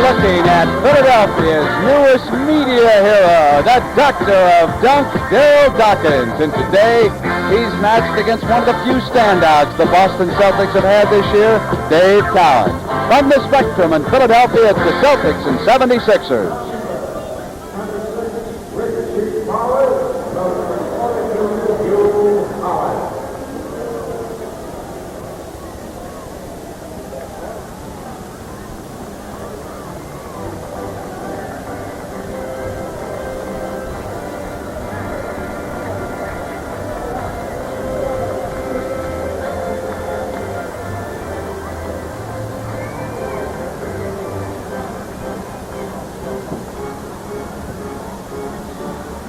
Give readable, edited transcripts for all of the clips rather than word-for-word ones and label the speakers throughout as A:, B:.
A: looking at Philadelphia's newest media hero, the Doctor of Dunk, Darryl Dawkins. And today, he's matched against one of the few standouts the Boston Celtics have had this year, Dave Cowens. From the Spectrum in Philadelphia, it's the Celtics and 76ers.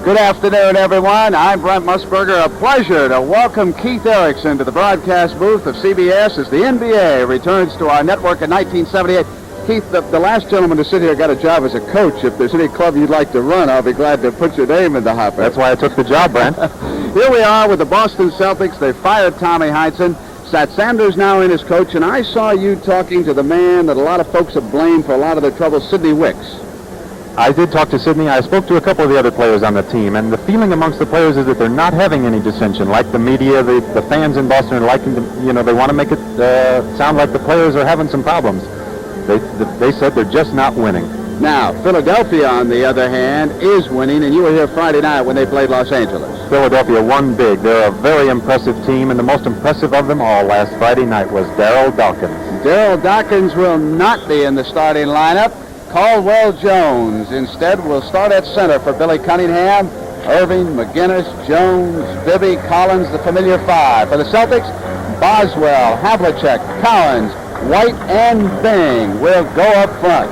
A: Good afternoon, everyone. I'm Brent Musburger. A pleasure to welcome Keith Erickson to the broadcast booth of CBS as the NBA returns to our network in 1978. Keith, the last gentleman to sit here got a job as a coach. If there's any club you'd like to run, I'll be glad to put your name in the hopper.
B: That's why I took the job, Brent.
A: Here we are with the Boston Celtics. They fired Tommy Heinsohn. Sat Sanders now in as coach, and I saw you talking to the man that a lot of folks have blamed for a lot of their trouble, Sidney Wicks.
B: I did talk to Sidney. I spoke to a couple of the other players on the team, and the feeling amongst the players is that they're not having any dissension. Like the media, the fans in Boston are liking to, they want to make it sound like the players are having some problems. They said they're just not winning.
A: Now, Philadelphia, on the other hand, is winning, and you were here Friday night when they played Los Angeles.
B: Philadelphia won big. They're a very impressive team, and the most impressive of them all last Friday night was Darryl Dawkins.
A: Darryl Dawkins will not be in the starting lineup. Caldwell Jones instead will start at center for Billy Cunningham. Erving, McGinnis, Jones, Bibby, Collins, the familiar five. For the Celtics, Boswell, Havlicek, Cowens, White, and Bing will go up front.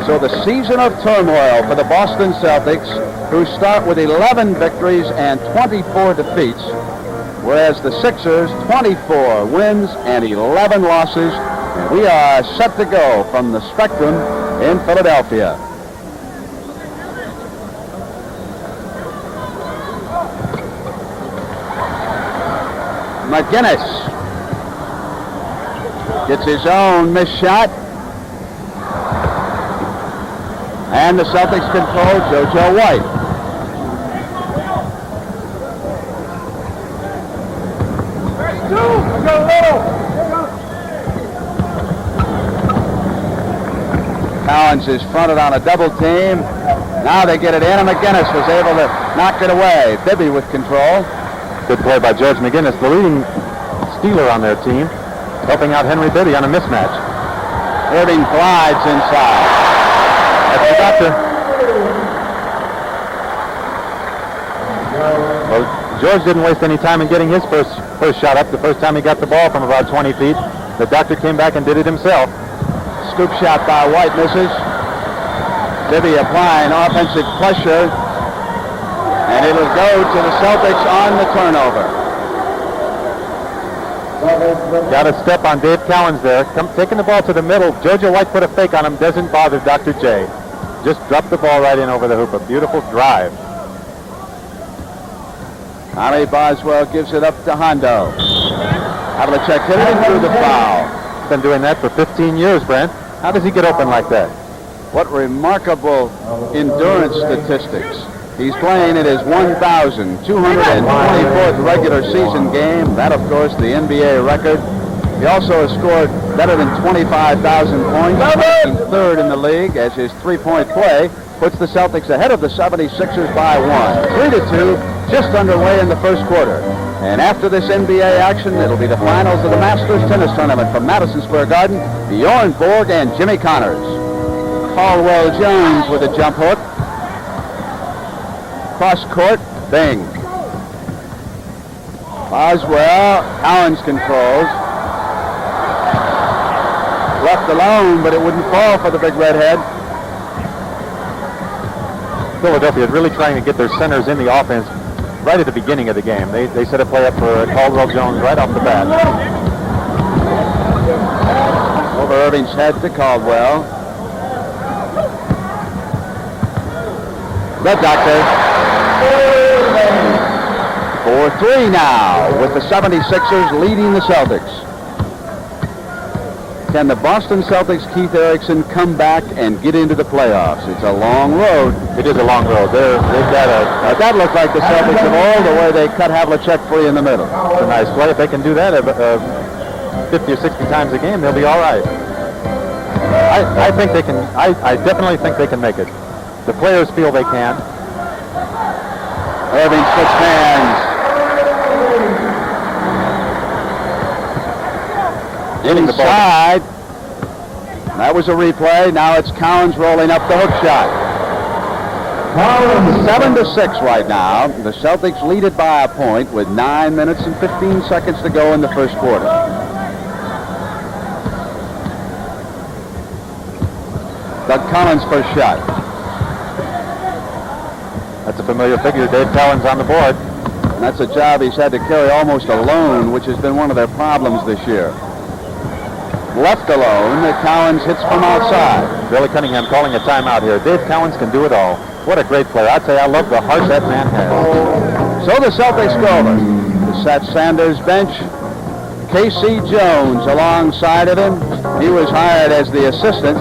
A: So the season of turmoil for the Boston Celtics, who start with 11 victories and 24 defeats, whereas the Sixers, 24 wins and 11 losses. And we are set to go from the Spectrum in Philadelphia. McGinnis gets his own missed shot. And the Celtics control JoJo White. Cowens is fronted on a double team. Now they get it in, and McGinnis was able to knock it away. Bibby with control.
B: Good play by George McGinnis, the leading stealer on their team, helping out Henry Bibby on a mismatch.
A: Erving glides inside.
B: That's the doctor. Well, George didn't waste any time in getting his first shot up. The first time he got the ball from about 20 feet, the doctor came back and did it himself.
A: Scoop shot by White misses. Bibby applying offensive pressure, and it'll go to the Celtics on the turnover.
B: Got a step on Dave Cowens there. Taking the ball to the middle. JoJo White put a fake on him. Doesn't bother Dr. J. Just dropped the ball right in over the hoop. A beautiful drive.
A: Tommy Boswell gives it up to Hondo. Havlicek hit it through the foul.
B: Been doing that for 15 years, Brent. How does he get open like that?
A: What remarkable endurance statistics. He's playing in his 1,224th regular season game. That, of course, the NBA record. He also has scored better than 25,000 points, ranking third in the league, as his three-point play puts the Celtics ahead of the 76ers by 1. 3-2, just underway in the first quarter. And after this NBA action, it'll be the finals of the Masters Tennis Tournament from Madison Square Garden, Bjorn Borg and Jimmy Connors. Caldwell Jones with a jump hook. Cross court, Bing. Boswell, Cowens controls. Left alone, but it wouldn't fall for the big redhead.
B: Philadelphia is really trying to get their centers in the offense right at the beginning of the game. They set a play up for Caldwell Jones right off the bat.
A: Over Erving's head to Caldwell. The doctor. 4-3 now, with the 76ers leading the Celtics. Can the Boston Celtics, Keith Erickson, come back and get into the playoffs? It's a long road.
B: It is a long road. They've got
A: that looked like the Celtics of all the way they cut Havlicek free in the middle.
B: It's a nice play. If they can do that 50 or 60 times a game, they'll be all right. I think they can. I definitely think they can make it. The players feel they can.
A: Erving switched hands. Inside. That was a replay. Now it's Cowens rolling up the hook shot. 7-6 right now. The Celtics lead it by a point with 9 minutes and 15 seconds to go in the first quarter. Doug Collins' first shot.
B: That's a familiar figure. Dave Cowens on the board.
A: And that's a job he's had to carry almost alone, which has been one of their problems this year. Left alone, Cowens hits from outside.
B: Billy Cunningham calling a timeout here. Dave Cowens can do it all. What a great player. I'd say I love the heart that man has.
A: So the Celtics go over. The Sat Sanders bench. K.C. Jones alongside of him. He was hired as the assistant.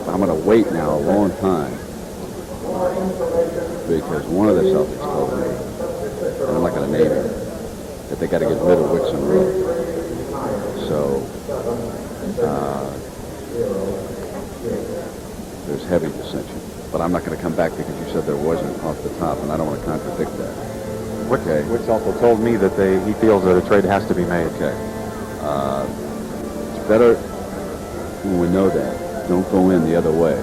A: I'm going to wait now a long time because one of the Celtics told me, and I'm not going to name it, that they got to get rid of Wixon Road. So there's heavy dissension. But I'm not going to come back because you said there wasn't off the top, and I don't want to contradict that.
B: Okay. Wix also told me that he feels that a trade has to be made.
A: Okay. It's better when we know that. Don't go in the other way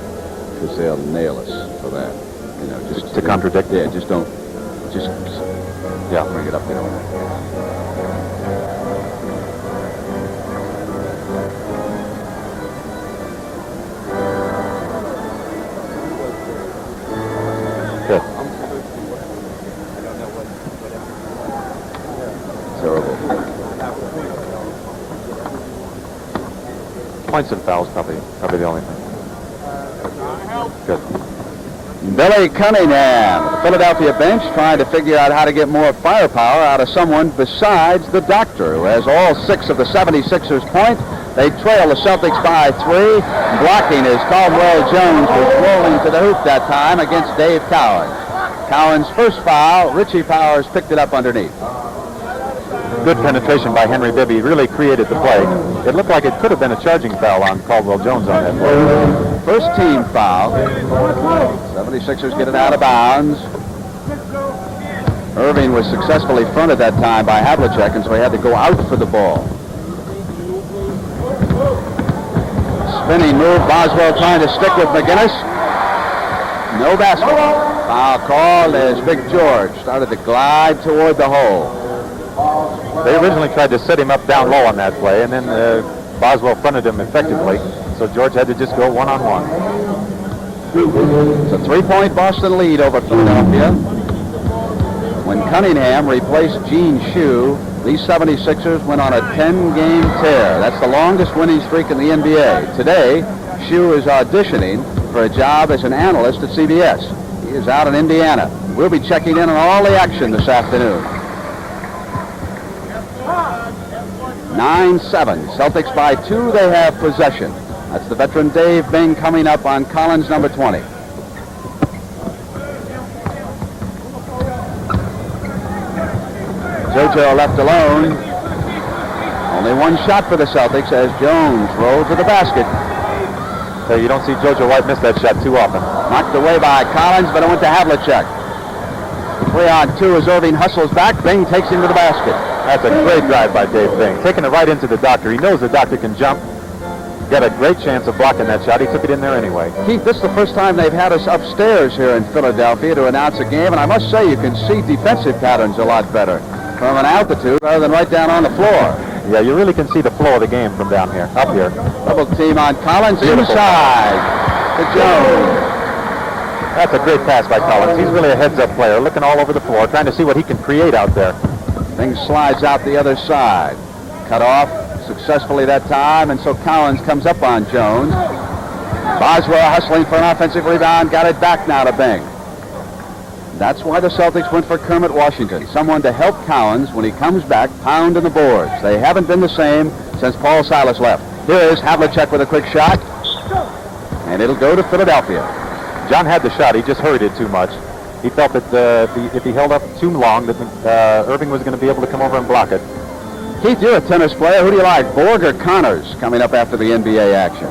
A: because they'll nail us for that. You know, just
B: to contradict.
A: Yeah, just don't. Just bring it up there.
B: Good.
A: Terrible.
B: Points and fouls probably the only thing. Good.
A: Billy Cunningham, the Philadelphia bench, trying to figure out how to get more firepower out of someone besides the doctor, who has all 6 of the 76ers point. They trail the Celtics by 3. Blocking as Caldwell Jones was rolling to the hoop that time against Dave Cowens. Cowens' first foul, Richie Powers picked it up underneath.
B: Good penetration by Henry Bibby really created the play. It looked like it could have been a charging foul on Caldwell Jones on that play.
A: First team foul. 76ers get it out of bounds. Erving was successfully fronted that time by Havlicek, and so he had to go out for the ball. Spinning move, Boswell trying to stick with McGinnis. No basket. Foul called as Big George started to glide toward the hole.
B: They originally tried to set him up down low on that play, and then Boswell fronted him effectively, so George had to just go one-on-one.
A: It's a 3-point Boston lead over Philadelphia. When Cunningham replaced Gene Shue, these 76ers went on a 10-game tear. That's the longest winning streak in the NBA. Today, Shue is auditioning for a job as an analyst at CBS. He is out in Indiana. We'll be checking in on all the action this afternoon. 9-7. Celtics by 2. They have possession. That's the veteran Dave Bing coming up on Collins, number 20. JoJo left alone. Only one shot for the Celtics as Jones rolled to the basket.
B: So you don't see JoJo White miss that shot too often.
A: Knocked away by Collins, but it went to Havlicek. 3-on-2 as Erving hustles back. Bing takes him to the basket.
B: That's a great drive by Dave Bing. Taking it right into the doctor. He knows the doctor can jump. Got a great chance of blocking that shot. He took it in there anyway.
A: Keith, this is the first time they've had us upstairs here in Philadelphia to announce a game, and I must say you can see defensive patterns a lot better. from an altitude rather than right down on the floor.
B: Yeah, you really can see the flow of the game from down here, up here.
A: Double team on Collins. Beautiful. Inside to Jones.
B: That's a great pass by Collins. He's really a heads-up player, looking all over the floor, trying to see what he can create out there.
A: Thing slides out the other side. Cut off successfully that time, and so Cowens comes up on Jones. Boswell hustling for an offensive rebound. Got it back now to Bing. That's why the Celtics went for Kermit Washington, someone to help Cowens when he comes back, pounding the boards. They haven't been the same since Paul Silas left. Here's Havlicek with a quick shot, and it'll go to Philadelphia.
B: John had the shot. He just hurried it too much. He felt that if he held up too long, that Erving was going to be able to come over and block it.
A: Keith, you're a tennis player. Who do you like, Borg or Connors, coming up after the NBA action?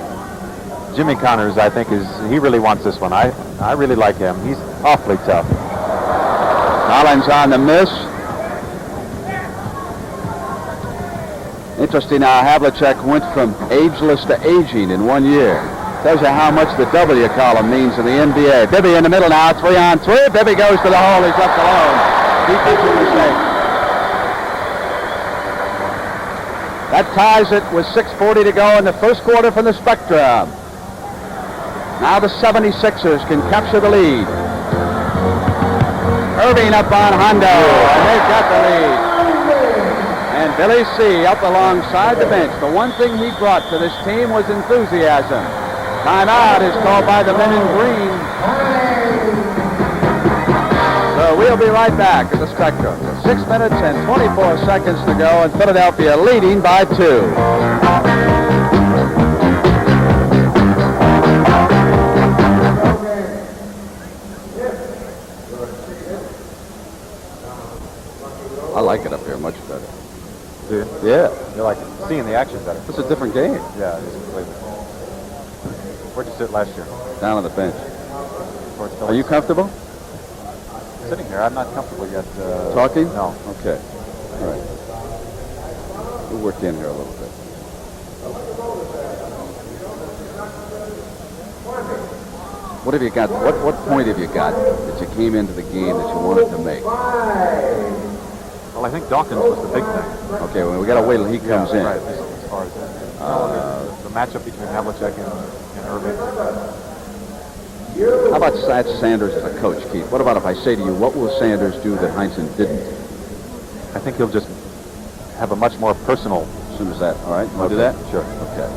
B: Jimmy Connors, I think, he really wants this one. I really like him. He's awfully tough.
A: Collins on the miss. Interesting how Havlicek went from ageless to aging in 1 year. Tells you how much the W column means in the NBA. Bibby in the middle now, 3-on-3. Bibby goes to the hole. He's left alone. Defensive mistake. That ties it with 6:40 to go in the first quarter from the Spectrum. Now the 76ers can capture the lead. Erving up on Hondo, and they've got the lead. And Billy C. up alongside the bench. The one thing he brought to this team was enthusiasm. Timeout is called by the men in green. So we'll be right back at the Spectrum. 6 minutes and 24 seconds to go, and Philadelphia leading by 2. I like it up here much better.
B: Do you?
A: Yeah.
B: You like seeing the action better.
A: It's a different game.
B: Yeah, it is completely. Where'd you sit last year?
A: Down on the bench. Are you comfortable?
B: Sitting here. I'm not comfortable yet.
A: Talking?
B: No.
A: Okay. All right. We'll work in here a little bit. What have you got? What point have you got that you came into the game that you wanted to make?
B: Well, I think Dawkins was the big thing.
A: Okay, well, we got to wait till he comes in.
B: Right, as far as that. The matchup between Havlicek and Erving.
A: How about Sanders as a coach, Keith? What about if I say to you, what will Sanders do that Heinsohn didn't?
B: I think he'll just have a much more personal.
A: As soon as that, all right? Want to do that?
B: Sure.
A: Okay.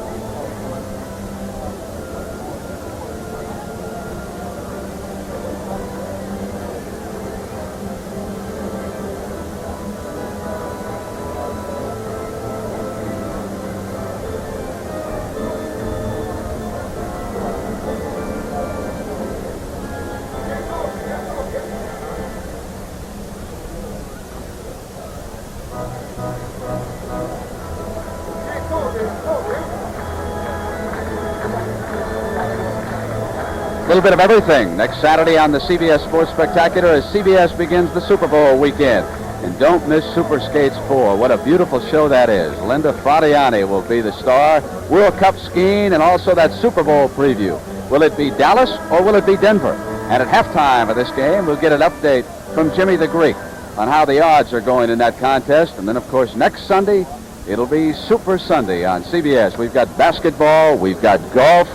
A: A little bit of everything next Saturday on the CBS Sports Spectacular as CBS begins the Super Bowl weekend. And don't miss Super Skates 4. What a beautiful show that is. Linda Fradiani will be the star. World Cup skiing and also that Super Bowl preview. Will it be Dallas or will it be Denver? And at halftime of this game, we'll get an update from Jimmy the Greek on how the odds are going in that contest. And then, of course, next Sunday, it'll be Super Sunday on CBS. We've got basketball, we've got golf,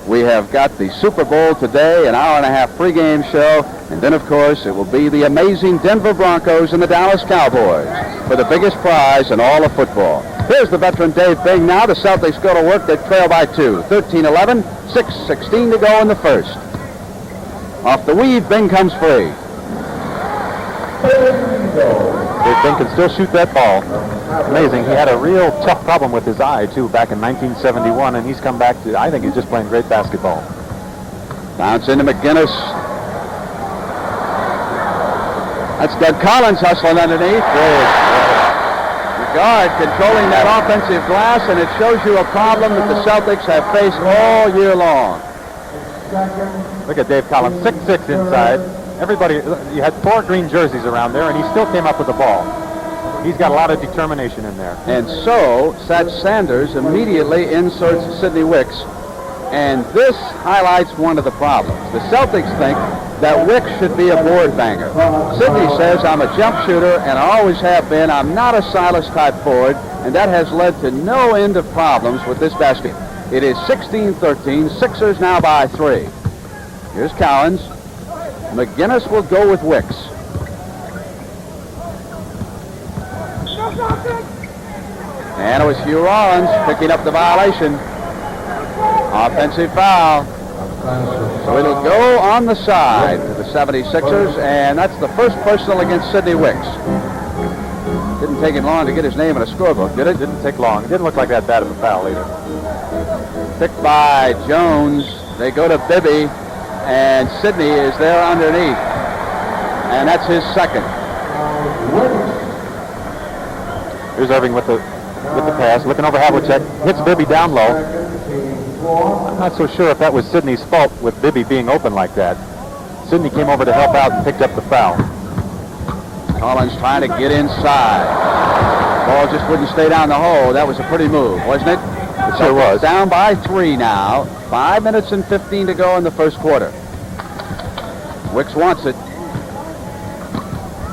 A: we have got the Super Bowl today, an hour-and-a-half pregame show, and then, of course, it will be the amazing Denver Broncos and the Dallas Cowboys for the biggest prize in all of football. Here's the veteran Dave Bing now. The Celtics go to work. They trail by 2. 13-11, 6:16 to go in the first. Off the weave, Bing comes free.
B: Dave Bing can still shoot that ball. Amazing. He had a real tough problem with his eye, too, back in 1971, and he's come back to, I think he's just playing great basketball.
A: Bounce into McGinnis. That's Doug Collins hustling underneath. The guard controlling that offensive glass, and it shows you a problem that the Celtics have faced all year long.
B: Look at Dave Collins, 6'6" inside. Everybody, you had 4 green jerseys around there, and he still came up with the ball. He's got a lot of determination in there.
A: And so, Sanders immediately inserts Sidney Wicks, and this highlights one of the problems. The Celtics think that Wicks should be a board banger. Sidney says, I'm a jump shooter and I always have been. I'm not a Silas type forward, and that has led to no end of problems with this basket. It is 16-13, Sixers now by 3. Here's Cowens. McGinnis will go with Wicks. And it was Hugh Rollins picking up the violation. Offensive foul. So it'll go on the side to the 76ers, and that's the first personal against Sidney Wicks. Didn't take him long to get his name in a scorebook, did it?
B: Didn't take long. It didn't look like that bad of a foul either.
A: Picked by Jones. They go to Bibby, and Sidney is there underneath. And that's his second.
B: Here's Erving with the pass, looking over Havlicek, hits Bibby down low. I'm not so sure if that was Sidney's fault with Bibby being open like that. Sidney came over to help out and picked up the foul.
A: Collins trying to get inside. Ball just wouldn't stay down the hole. That was a pretty move, wasn't it?
B: It sure was.
A: Down by 3 now. 5 minutes and 15 to go in the first quarter. Wicks wants it.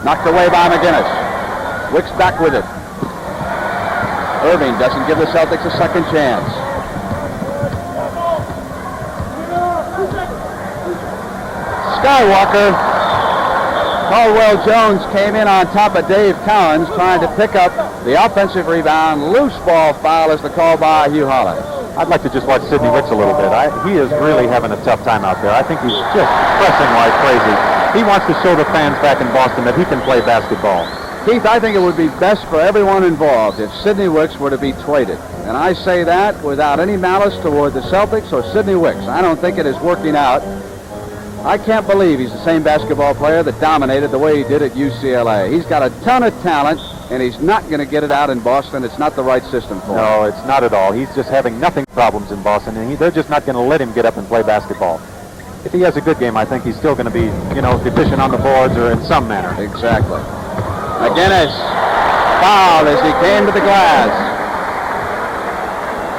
A: Knocked away by McGinnis. Wicks back with it. Erving doesn't give the Celtics a second chance. Skywalker. Caldwell Jones came in on top of Dave Cowens trying to pick up the offensive rebound. Loose ball foul is the call by Hugh Hollins.
B: I'd like to just watch Sidney Wicks a little bit. He is really having a tough time out there. I think he's just pressing like crazy. He wants to show the fans back in Boston that he can play basketball.
A: Keith, I think it would be best for everyone involved if Sidney Wicks were to be traded. And I say that without any malice toward the Celtics or Sidney Wicks. I don't think it is working out. I can't believe he's the same basketball player that dominated the way he did at UCLA. He's got a ton of talent, and he's not going to get it out in Boston. It's not the right system for him.
B: No, it's not at all. He's just having nothing problems in Boston, and they're just not going to let him get up and play basketball. If he has a good game, I think he's still going to be, deficient on the boards or in some manner.
A: Exactly. McGinnis fouled as he came to the glass.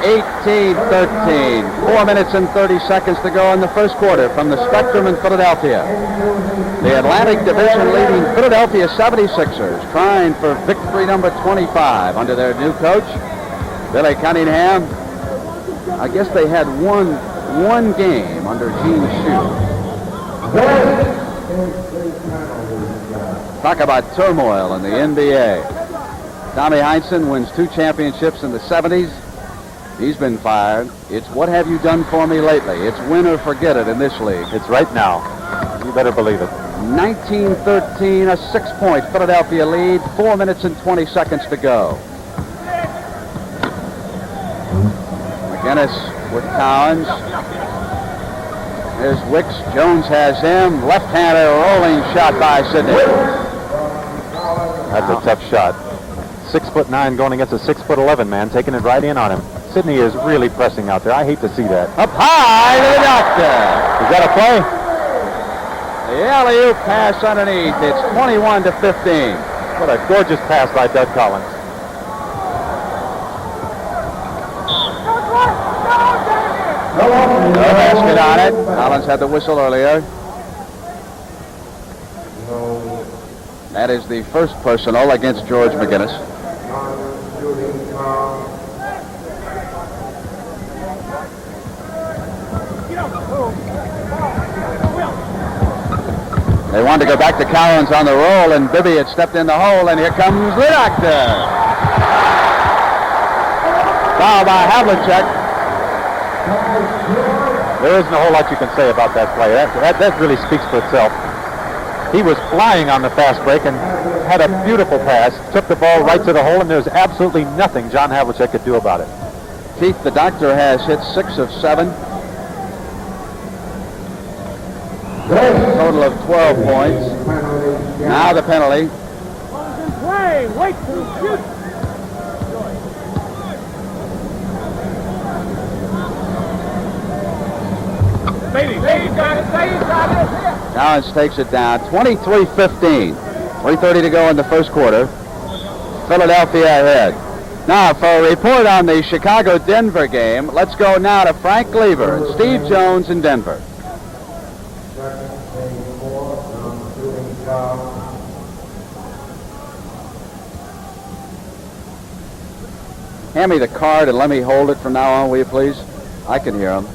A: 18-13. 4 minutes and 30 seconds to go in the first quarter from the Spectrum in Philadelphia. The Atlantic Division leading Philadelphia 76ers trying for victory number 25 under their new coach, Billy Cunningham. I guess they had one game under Gene Shue. Talk about turmoil in the NBA. Tommy Heinsohn wins 2 championships in the 70s. He's been fired. It's what have you done for me lately? It's win or forget it in this league.
B: It's right now. You better believe it.
A: 19-13, a 6-point Philadelphia lead. 4 minutes and 20 seconds to go. McGinnis with Cowens. There's Wicks. Jones has him. Left-hander rolling shot by Sidney.
B: That's a tough shot. 6'9" going against a 6'11" man, taking it right in on him. Sidney is really pressing out there. I hate to see that.
A: Up high to the doctor.
B: Is that a play?
A: The alley-oop pass underneath. It's 21-15.
B: What a gorgeous pass by Doug Collins.
A: No basket on it. Collins had the whistle earlier. That is the first personal against George McGinnis. They wanted to go back to Cowens on the roll, and Bibby had stepped in the hole, and here comes the doctor. Foul by Havlicek.
B: There isn't a whole lot you can say about that play. That really speaks for itself. He was flying on the fast break and had a beautiful pass, took the ball right to the hole, and there's absolutely nothing John Havlicek could do about it.
A: Keith, the doctor has hit 6 of 7. Total of 12 points. Now the penalty.
C: Play. Wait to shoot. Baby, got it.
A: Cowens takes it down. 23-15. 3:30 to go in the first quarter. Philadelphia ahead. Now, for a report on the Chicago-Denver game, let's go now to Frank Lever and Steve Jones in Denver. Hand me the card and let me hold it from now on, will you please? I can hear him.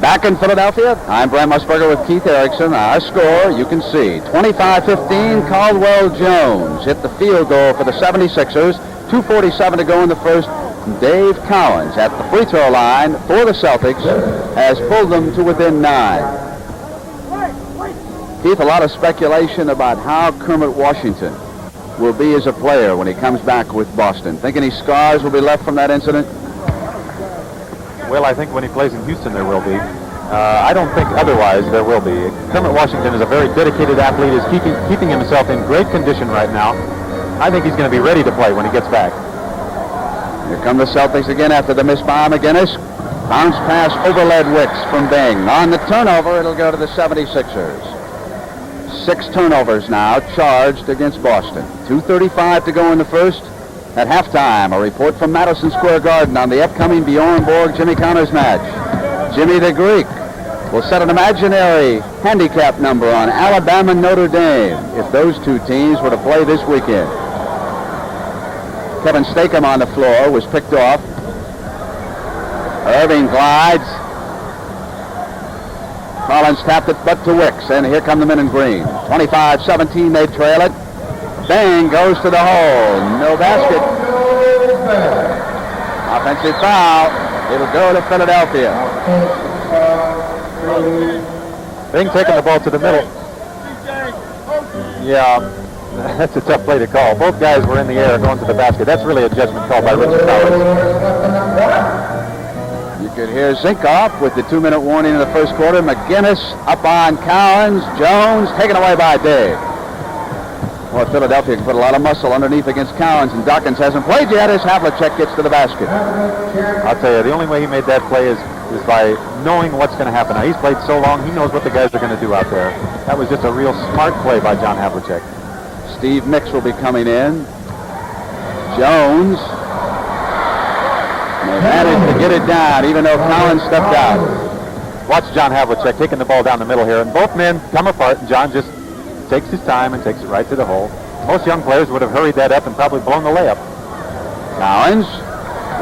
A: Back in Philadelphia, I'm Brent Musburger with Keith Erickson. Our score, you can see, 25-15, Caldwell Jones hit the field goal for the 76ers. 2:47 to go in the first. Dave Cowens at the free throw line for the Celtics has pulled them to within 9. Keith, a lot of speculation about how Kermit Washington will be as a player when he comes back with Boston. Think any scars will be left from that incident?
B: Well, I think when he plays in Houston, there will be. I don't think otherwise there will be. Kermit Washington is a very dedicated athlete, is keeping himself in great condition right now. I think he's going to be ready to play when he gets back.
A: Here come the Celtics again after the miss by McGinnis. Bounce pass overled Wicks from Bing. On the turnover, it'll go to the 76ers. 6 turnovers now charged against Boston. 2:35 to go in the first. At halftime, a report from Madison Square Garden on the upcoming Bjorn Borg-Jimmy Connors match. Jimmy the Greek will set an imaginary handicap number on Alabama Notre Dame if those two teams were to play this weekend. Kevin Stakem on the floor was picked off. Erving glides. Collins tapped it but to Wicks, and here come the men in green. 25-17, they trail it. Bang goes to the hole. No basket. Offensive foul. It'll go to Philadelphia.
B: Bing taking the ball to the middle. Yeah, that's a tough play to call. Both guys were in the air going to the basket. That's really a judgment call by Richard Powers.
A: You could hear Zinkoff with the 2-minute warning in the first quarter. McGinnis up on Cowens. Jones taken away by Dave. Well, Philadelphia can put a lot of muscle underneath against Cowens, and Dawkins hasn't played yet as Havlicek gets to the basket.
B: I'll tell you, the only way he made that play is by knowing what's going to happen. Now, he's played so long, he knows what the guys are going to do out there. That was just a real smart play by John Havlicek.
A: Steve Mix will be coming in. Jones. They managed to get it down, even though Cowens stepped out.
B: Watch John Havlicek taking the ball down the middle here, and both men come apart, and John just takes his time and takes it right to the hole. Most young players would have hurried that up and probably blown the layup.
A: Cowens,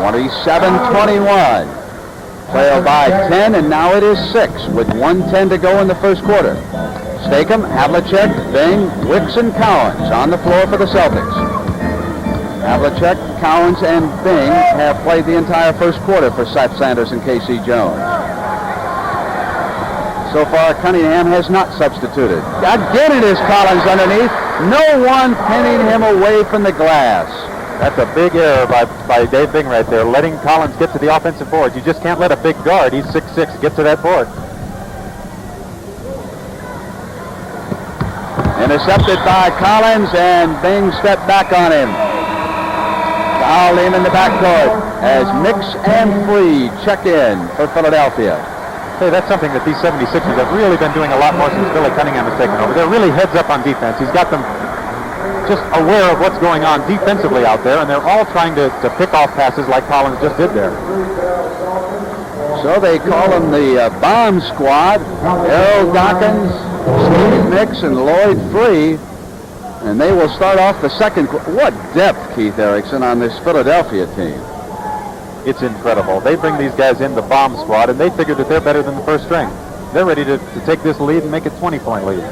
A: 27-21. Trailed by 10, and now it is 6 with 1:10 to go in the first quarter. Stakem, Havlicek, Bing, Wicks, and Cowens on the floor for the Celtics. Havlicek, Cowens, and Bing have played the entire first quarter for Seth Sanders and K.C. Jones. So far, Cunningham has not substituted. Again, it is Collins underneath. No one pinning him away from the glass.
B: That's a big error by Dave Bing right there, letting Collins get to the offensive board. You just can't let a big guard, he's 6'6", get to that board.
A: Intercepted by Collins, and Bing stepped back on him. Fouled him in the backcourt as Mix and Free check in for Philadelphia.
B: Hey, that's something that these 76ers have really been doing a lot more since Billy Cunningham has taken over. They're really heads up on defense. He's got them just aware of what's going on defensively out there, and they're all trying to pick off passes like Collins just did there.
A: So they call them the bomb squad. Darryl, Dawkins, Steve Mix, and Lloyd Free. And they will start off the second quarter. What depth, Keith Erickson, on this Philadelphia team.
B: It's incredible. They bring these guys in the bomb squad, and they figure that they're better than the first string. They're ready to take this lead and make a 20-point lead.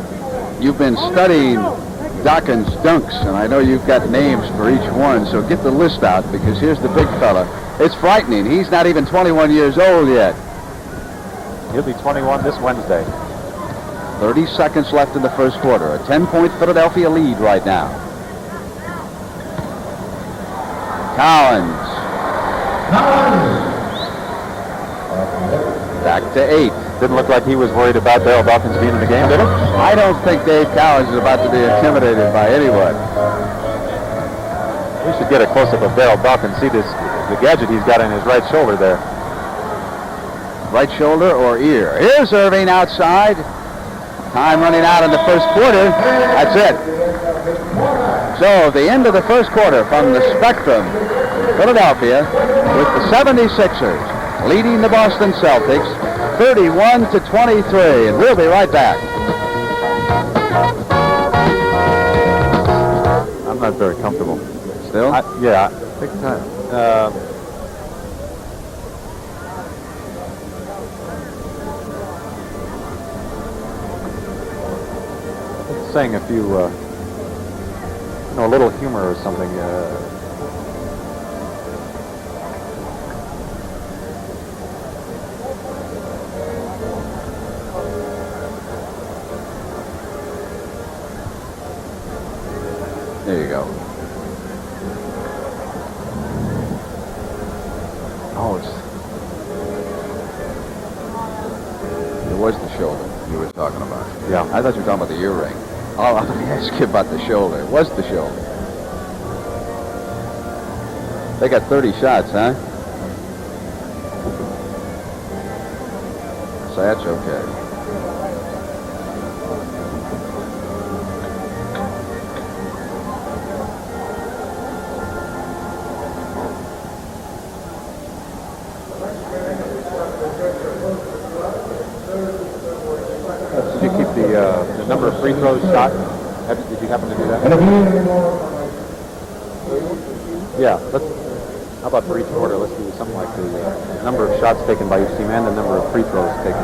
A: You've been studying Dawkins dunks, and I know you've got names for each one, so get the list out, because here's the big fella. It's frightening. He's not even 21 years old yet.
B: He'll be 21 this Wednesday.
A: 30 seconds left in the first quarter. A 10-point Philadelphia lead right now. Cowens. Back to 8.
B: Didn't look like he was worried about Darryl Dawkins being in the game, did it?
A: I don't think Dave Cowens is about to be intimidated by anyone.
B: We should get a close-up of Darryl Dawkins. See the gadget he's got in his right shoulder there.
A: Right shoulder or ear. Here's Erving outside. Time running out in the first quarter. That's it. So the end of the first quarter from the Spectrum, Philadelphia, with the 76ers leading the Boston Celtics 31-23, and we'll be right back.
B: I'm not very comfortable.
A: Still?
B: Yeah. Big time. Saying a few, a little humor or something.
A: There you go. Oh, it was the shoulder you were talking about.
B: Yeah.
A: I thought you were talking about the earring. Oh, let me ask you about the shoulder. It was the shoulder. They got 30 shots, huh? So that's okay.
B: Did you keep the number of free throws shot? Did you happen to do that? Yeah. How about for each quarter? Let's do something like the number of shots taken by each team and the number of free throws taken.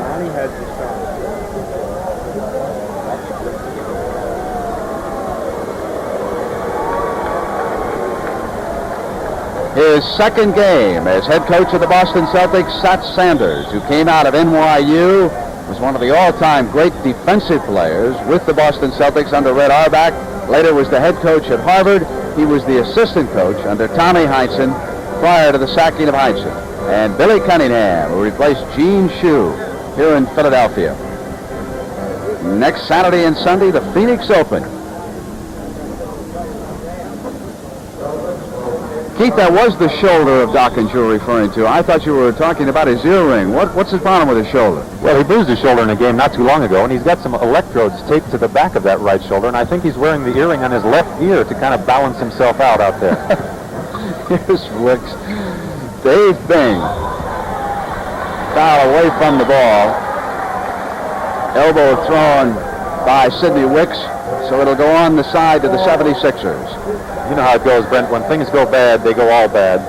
A: His second game as head coach of the Boston Celtics, Sat Sanders, who came out of NYU, was one of the all-time great defensive players with the Boston Celtics under Red Auerbach. Later was the head coach at Harvard. He was the assistant coach under Tommy Heinsohn prior to the sacking of Heinsohn. And Billy Cunningham, who replaced Gene Shue here in Philadelphia. Next Saturday and Sunday, the Phoenix Open. Keith, that was the shoulder of Dawkins you were referring to. I thought you were talking about his earring. What's the problem with his shoulder?
B: Well, he bruised his shoulder in a game not too long ago, and he's got some electrodes taped to the back of that right shoulder, and I think he's wearing the earring on his left ear to kind of balance himself out there.
A: Here's Wicks. Dave Bing. Foul away from the ball. Elbow thrown by Sidney Wicks, so it'll go on the side to the 76ers.
B: You know how it goes, Brent. When things go bad, they go all bad.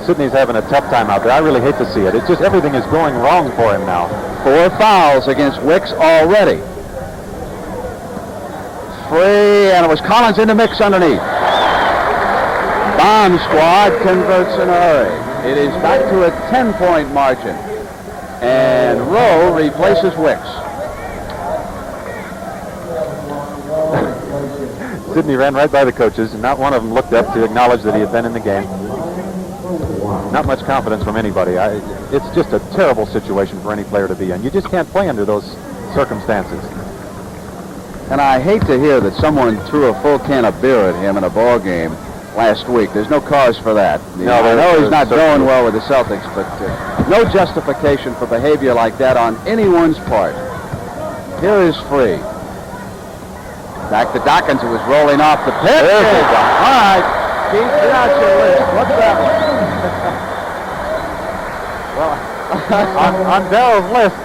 B: Sidney's having a tough time out there. I really hate to see it. It's just everything is going wrong for him now.
A: 4 fouls against Wicks already. 3, and it was Collins in the mix underneath. Bomb squad converts in a hurry. It is back to a 10-point margin. And Rowe replaces Wicks.
B: Sidney ran right by the coaches, and not one of them looked up to acknowledge that he had been in the game. Not much confidence from anybody. It's just a terrible situation for any player to be in. You just can't play under those circumstances.
A: And I hate to hear that someone threw a full can of beer at him in a ball game last week. There's no cause for that.
B: No,
A: I know he's not going well with the Celtics, but no justification for behavior like that on anyone's part. Here is Free. Back to Dawkins, who was rolling off the pit. There you go. All right. Keith, get out your list. What's that
B: Well, on Darryl's list,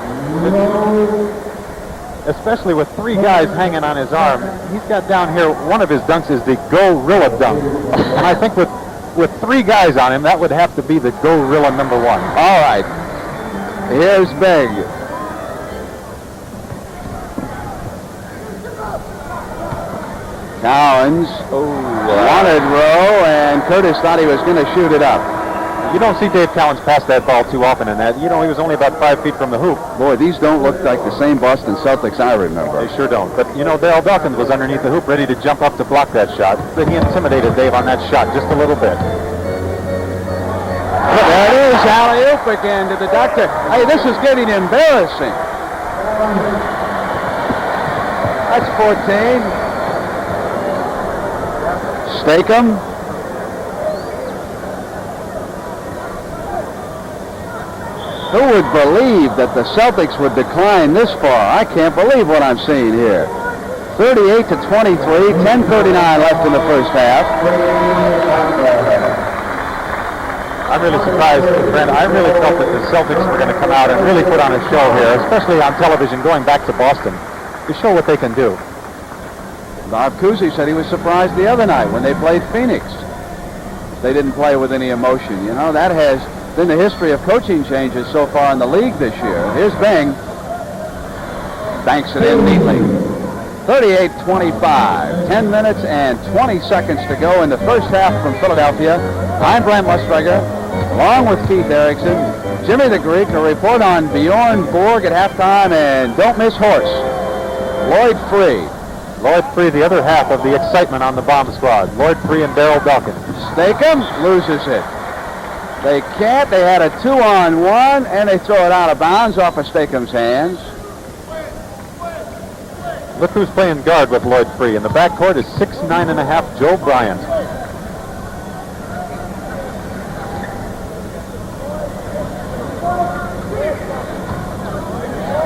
B: especially with 3 guys hanging on his arm, he's got down here, one of his dunks is the Gorilla dunk. And I think with 3 guys on him, that would have to be the Gorilla number 1.
A: All right. Here's Big. Cowens wanted Rowe, and Curtis thought he was going to shoot it up.
B: You don't see Dave Cowens pass that ball too often in that. You know, he was only about 5 feet from the hoop.
A: Boy, these don't look like the same Boston Celtics I remember.
B: They sure don't. But, you know, Darryl Dawkins was underneath the hoop ready to jump up to block that shot. But he intimidated Dave on that shot just a little bit.
A: There it is, alley-oop again to the doctor. Hey, this is getting embarrassing. That's 14. Stakem. Who would believe that the Celtics would decline this far? I can't believe what I'm seeing here. 38 to 23, 10:39 left in the first half.
B: I'm really surprised, Brent. I really felt that the Celtics were going to come out and really put on a show here, especially on television, going back to Boston, to show what they can do.
A: Bob Cousy said he was surprised the other night when they played Phoenix. They didn't play with any emotion. You know, that has been the history of coaching changes so far in the league this year. Here's Bing. Banks it in neatly. 38-25. 10 minutes and 20 seconds to go in the first half from Philadelphia. I'm Brent Musburger, along with Keith Erickson, Jimmy the Greek, a report on Bjorn Borg at halftime, and don't miss Horse. Lloyd Free.
B: Lloyd Free, the other half of the excitement on the bomb squad. Lloyd Free and Darryl Dawkins.
A: Stakem loses it. They can't. They had a 2-on-1, and they throw it out of bounds off of Stakem's hands.
B: Look who's playing guard with Lloyd Free. In the backcourt is 6'9.5" Joe Bryant.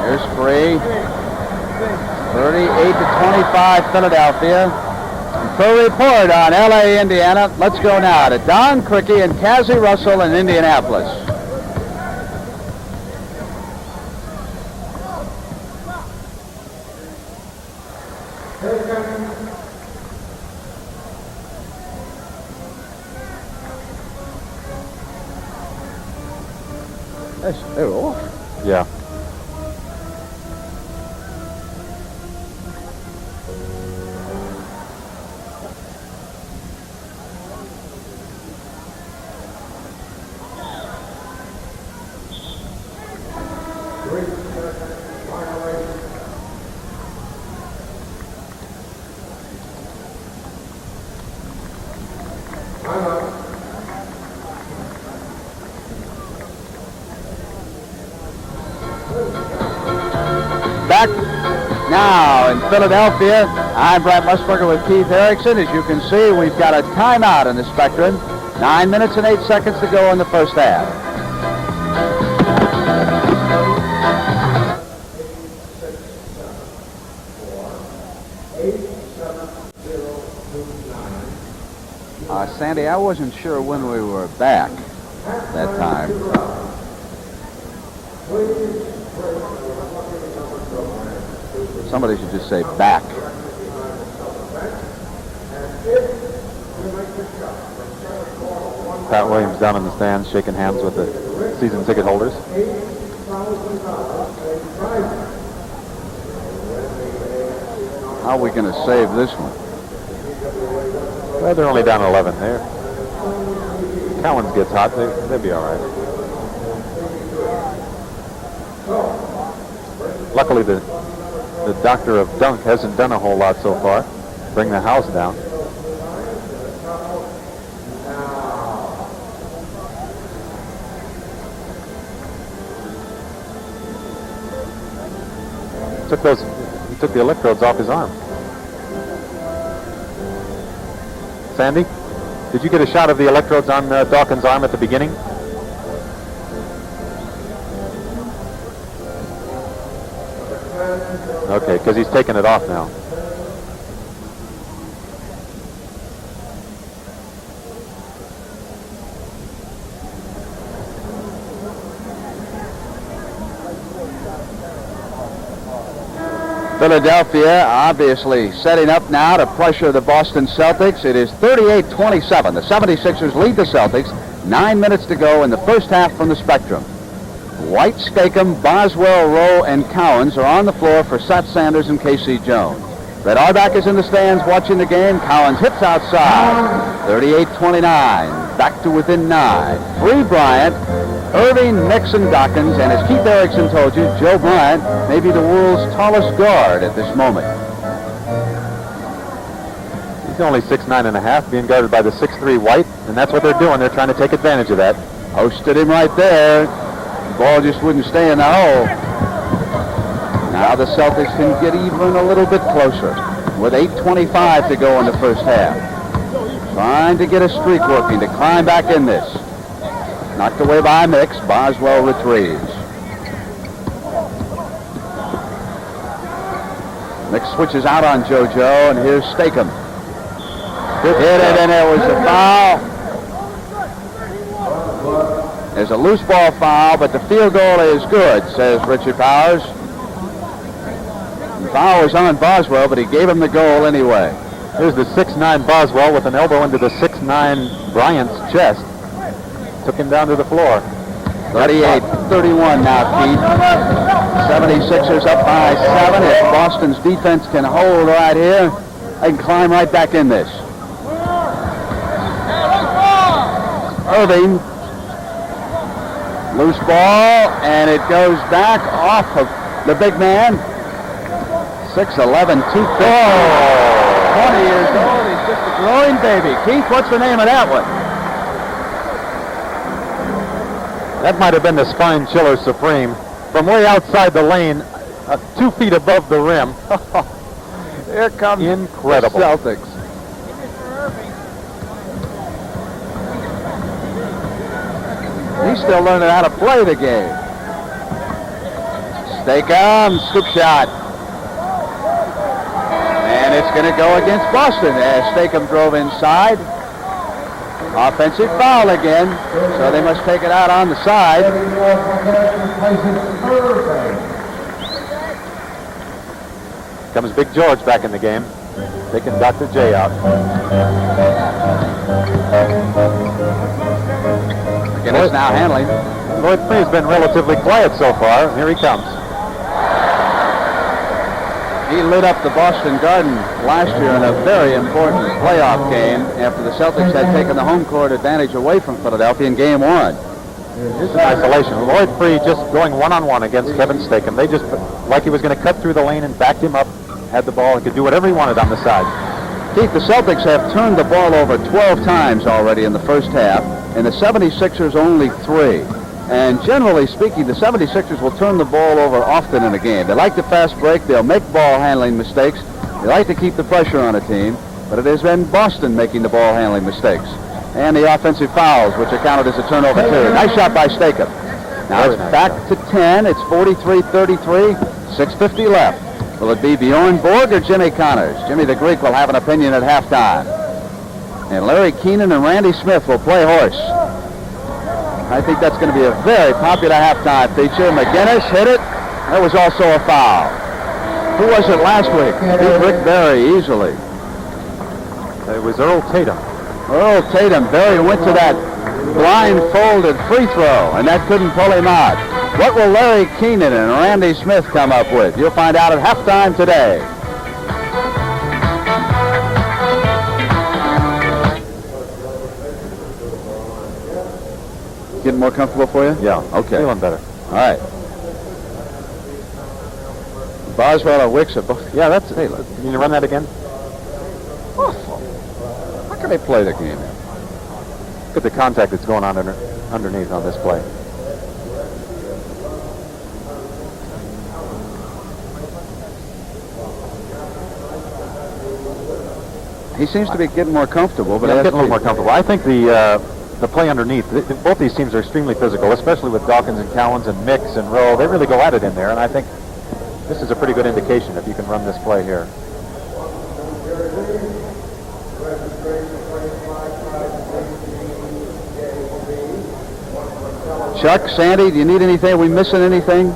A: Here's Free. 38 to 25, Philadelphia. For a report on L.A., Indiana, let's go now to Don Crickey and Cassie Russell in Indianapolis. They're off.
B: Yeah.
A: Back now in Philadelphia, I'm Brent Musburger with Keith Erickson. As you can see, we've got a timeout in the Spectrum. 9 minutes and 8 seconds to go in the first half. Sandy, I wasn't sure when we were back that time. Somebody should just say back.
B: Pat Williams down in the stands shaking hands with the season ticket holders.
A: How are we going to save this one?
B: Well, they're only down 11 there. Cowens gets hot. They'll be all right. Luckily, the doctor of dunk hasn't done a whole lot so far. Bring the house down. He took the electrodes off his arm. Sandy, did you get a shot of the electrodes on Dawkins' arm at the beginning? Okay, because he's taking it off now.
A: Philadelphia obviously setting up now to pressure the Boston Celtics. It is 38-27. The 76ers lead the Celtics. 9 minutes to go in the first half from the Spectrum. White, Stakem, Boswell, Rowe, and Cowens are on the floor for Seth Sanders and K.C. Jones. Red Auerbach is in the stands watching the game. Cowens hits outside. 38-29. Back to within 9. Free Bryant. Erving, Nixon, Dawkins, and as Keith Erickson told you, Joe Bryant may be the world's tallest guard at this moment.
B: He's only 6'9.5", being guarded by the 6'3" White, and that's what they're doing. They're trying to take advantage of that.
A: Posted him right there. The ball just wouldn't stay in the hole. Now the Celtics can get even a little bit closer with 8:25 to go in the first half. Trying to get a streak working to climb back in this. Knocked away by Mix. Boswell retrieves. Mix switches out on JoJo, and here's Stakem. Hit it, and there was a foul. There's a loose ball foul, but the field goal is good, says Richard Powers. The foul was on Boswell, but he gave him the goal anyway.
B: Here's the 6'9" Boswell with an elbow into the 6'9" Bryant's chest. Took him down to the floor.
A: 38-31 now, Keith. 76ers up by 7. If Boston's defense can hold right here, they can climb right back in this. Erving. Loose ball, and it goes back off of the big man. 6'11", 250. 20 years old. He's just a growing baby. Keith, what's the name of that one?
B: That might have been the Spine Chiller Supreme. From way outside the lane, 2 feet above the rim.
A: Here comes
B: incredible.
A: The Celtics. He's still learning how to play the game. Stakem, scoop shot. And it's going to go against Boston as Stakem drove inside. Offensive foul again, so they must take it out on the side.
B: Comes Big George back in the game, taking Dr. J out.
A: McGinnis now handling.
B: Lloyd Free has been relatively quiet so far. Here he comes.
A: He lit up the Boston Garden last year in a very important playoff game after the Celtics had taken the home court advantage away from Philadelphia in Game 1.
B: Here's an isolation. Lloyd Free just going one-on-one against Kevin Stakem. They just, like he was going to cut through the lane and backed him up, had the ball, and could do whatever he wanted on the side.
A: Keith, the Celtics have turned the ball over 12 times already in the first half, and the 76ers only 3. And generally speaking, the 76ers will turn the ball over often in a game. They like the fast break. They'll make ball handling mistakes. They like to keep the pressure on a team, but it has been Boston making the ball handling mistakes. And the offensive fouls, which are counted as a turnover too. Nice shot by Stakem. Now it's back to 10. It's 43-33, 6:50 left. Will it be Bjorn Borg or Jimmy Connors? Jimmy the Greek will have an opinion at halftime. And Larry Keenan and Randy Smith will play horse. I think that's going to be a very popular halftime feature. McGinnis hit it. That was also a foul. Who was it last week? Rick Barry, easily.
B: It was Earl Tatum.
A: Earl Tatum. Barry went to that blindfolded free throw, and that couldn't pull him out. What will Larry Keenan and Randy Smith come up with? You'll find out at halftime today. Getting more comfortable for you?
B: Yeah.
A: Okay.
B: Feeling better.
A: All right. Boswell or Wicks are both.
B: Yeah, that's it. Hey, can you run that again?
A: Awful. How can they play the game?
B: Look at the contact that's going on underneath on this play.
A: He seems to be getting more comfortable, but
B: yeah, getting a little more comfortable. I think the play underneath, both these teams are extremely physical, especially with Dawkins and Cowens and Mix and Rowe. They really go at it in there, and I think this is a pretty good indication if you can run this play here.
A: Chuck, Sandy, do you need anything? Are we missing anything?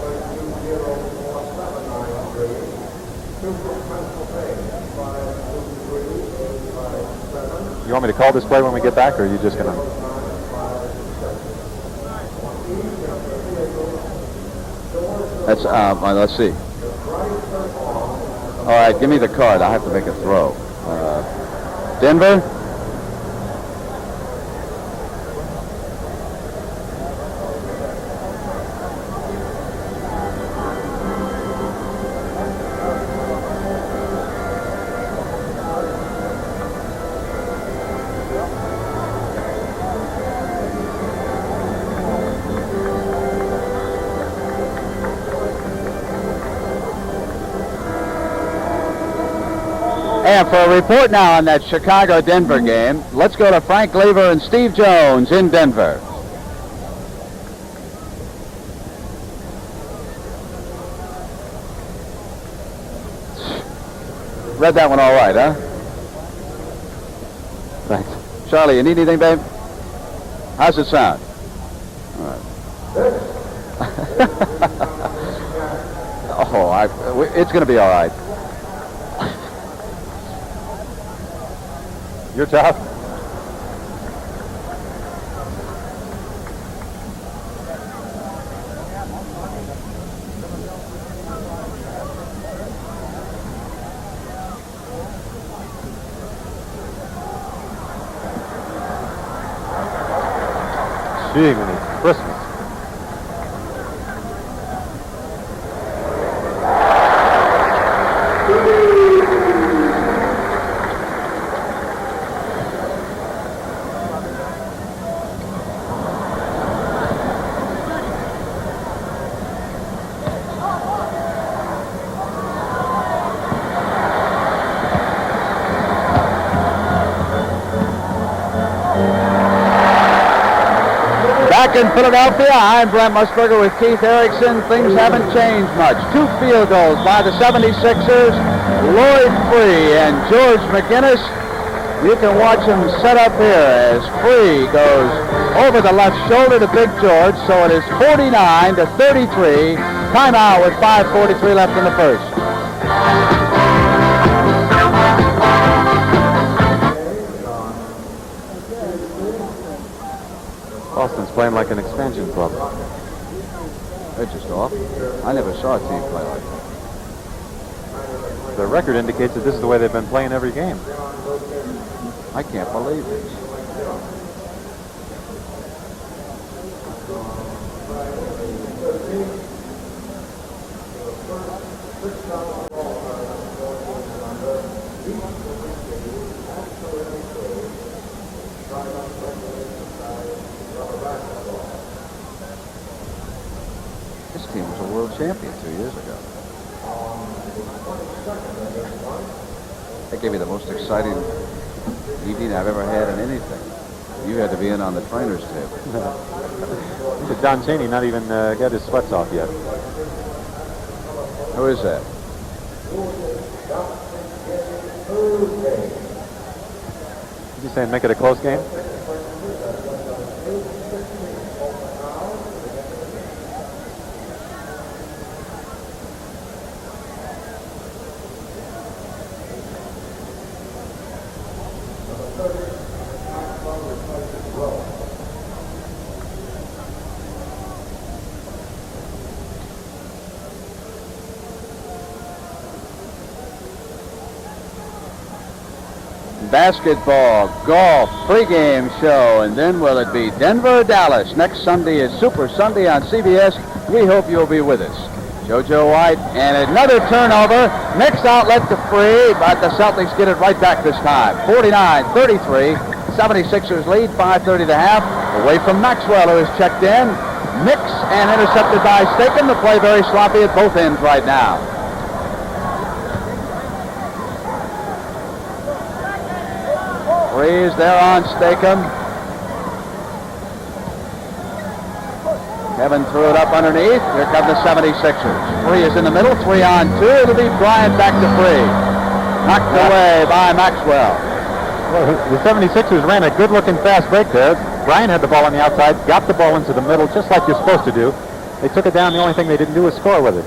B: You want me to call this play when we get back, or are you just going to...
A: That's, let's see. All right, give me the card. I'll have to make a throw. Denver. And for a report now on that Chicago-Denver game, let's go to Frank Lever and Steve Jones in Denver. Read that one all right, huh? Thanks. Charlie, you need anything, babe? How's it sound? All right. It's going to be all right.
B: You're tough. Gee, when it's Christmas.
A: Back in Philadelphia, I'm Brent Musburger with Keith Erickson. Things haven't changed much. 2 field goals by the 76ers. Lloyd Free and George McGinnis. You can watch them set up here as Free goes over the left shoulder to Big George. So it is 49-33. Timeout with 5:43 left in the first.
B: Boston's playing like an expansion club.
A: They're just off. I never saw a team play like that.
B: The record indicates that this is the way they've been playing every game.
A: I can't believe this. This team was a world champion 2 years ago. That gave me the most exciting evening I've ever had in anything. You had to be in on the trainer's table.
B: But Don Chaney not even got his sweats off yet.
A: Who is that?
B: Did you say make it a close game?
A: Basketball, golf, pregame show, and then will it be Denver or Dallas? Next Sunday is Super Sunday on CBS. We hope you'll be with us. JoJo White, and another turnover. Next outlet to Free, but the Celtics get it right back this time. 49-33. 76ers lead, 5:30 to half. Away from Maxwell, who is checked in. Mix and intercepted by Staken. The play very sloppy at both ends right now. Free is there on Staken. Kevin threw it up underneath. Here come the 76ers. Free is in the middle. 3-on-2. It'll be Bryant back to Free. Knocked away by Maxwell.
B: Well, the 76ers ran a good-looking fast break there. Bryant had the ball on the outside, got the ball into the middle, just like you're supposed to do. They took it down. The only thing they didn't do was score with it.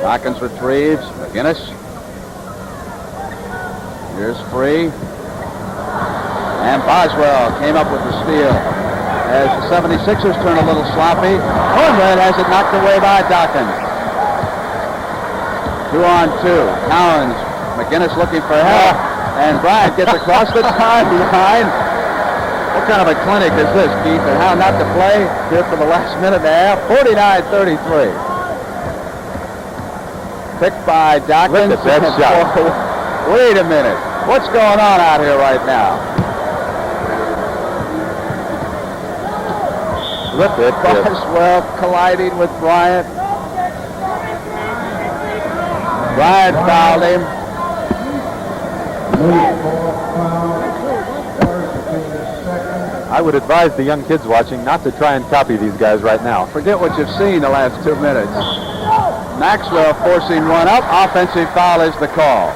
A: Dawkins retrieves. McGinnis. Here's Free. And Boswell came up with the steal. as the 76ers turn a little sloppy. Cornbread has it knocked away by Dawkins. 2-on-2. Cowens. McGinnis looking for help. And Bryant gets across the timeline. What kind of a clinic is this, Keith? And how not to play here for the last minute and a half? 49-33. Picked by Dawkins.
B: Look at that shot.
A: Wait a minute. What's going on out here right now?
B: Look at this.
A: Boswell colliding with Bryant. Bryant fouled him.
B: I would advise the young kids watching not to try and copy these guys right now.
A: Forget what you've seen the last 2 minutes. Maxwell forcing one up. Offensive foul is the call.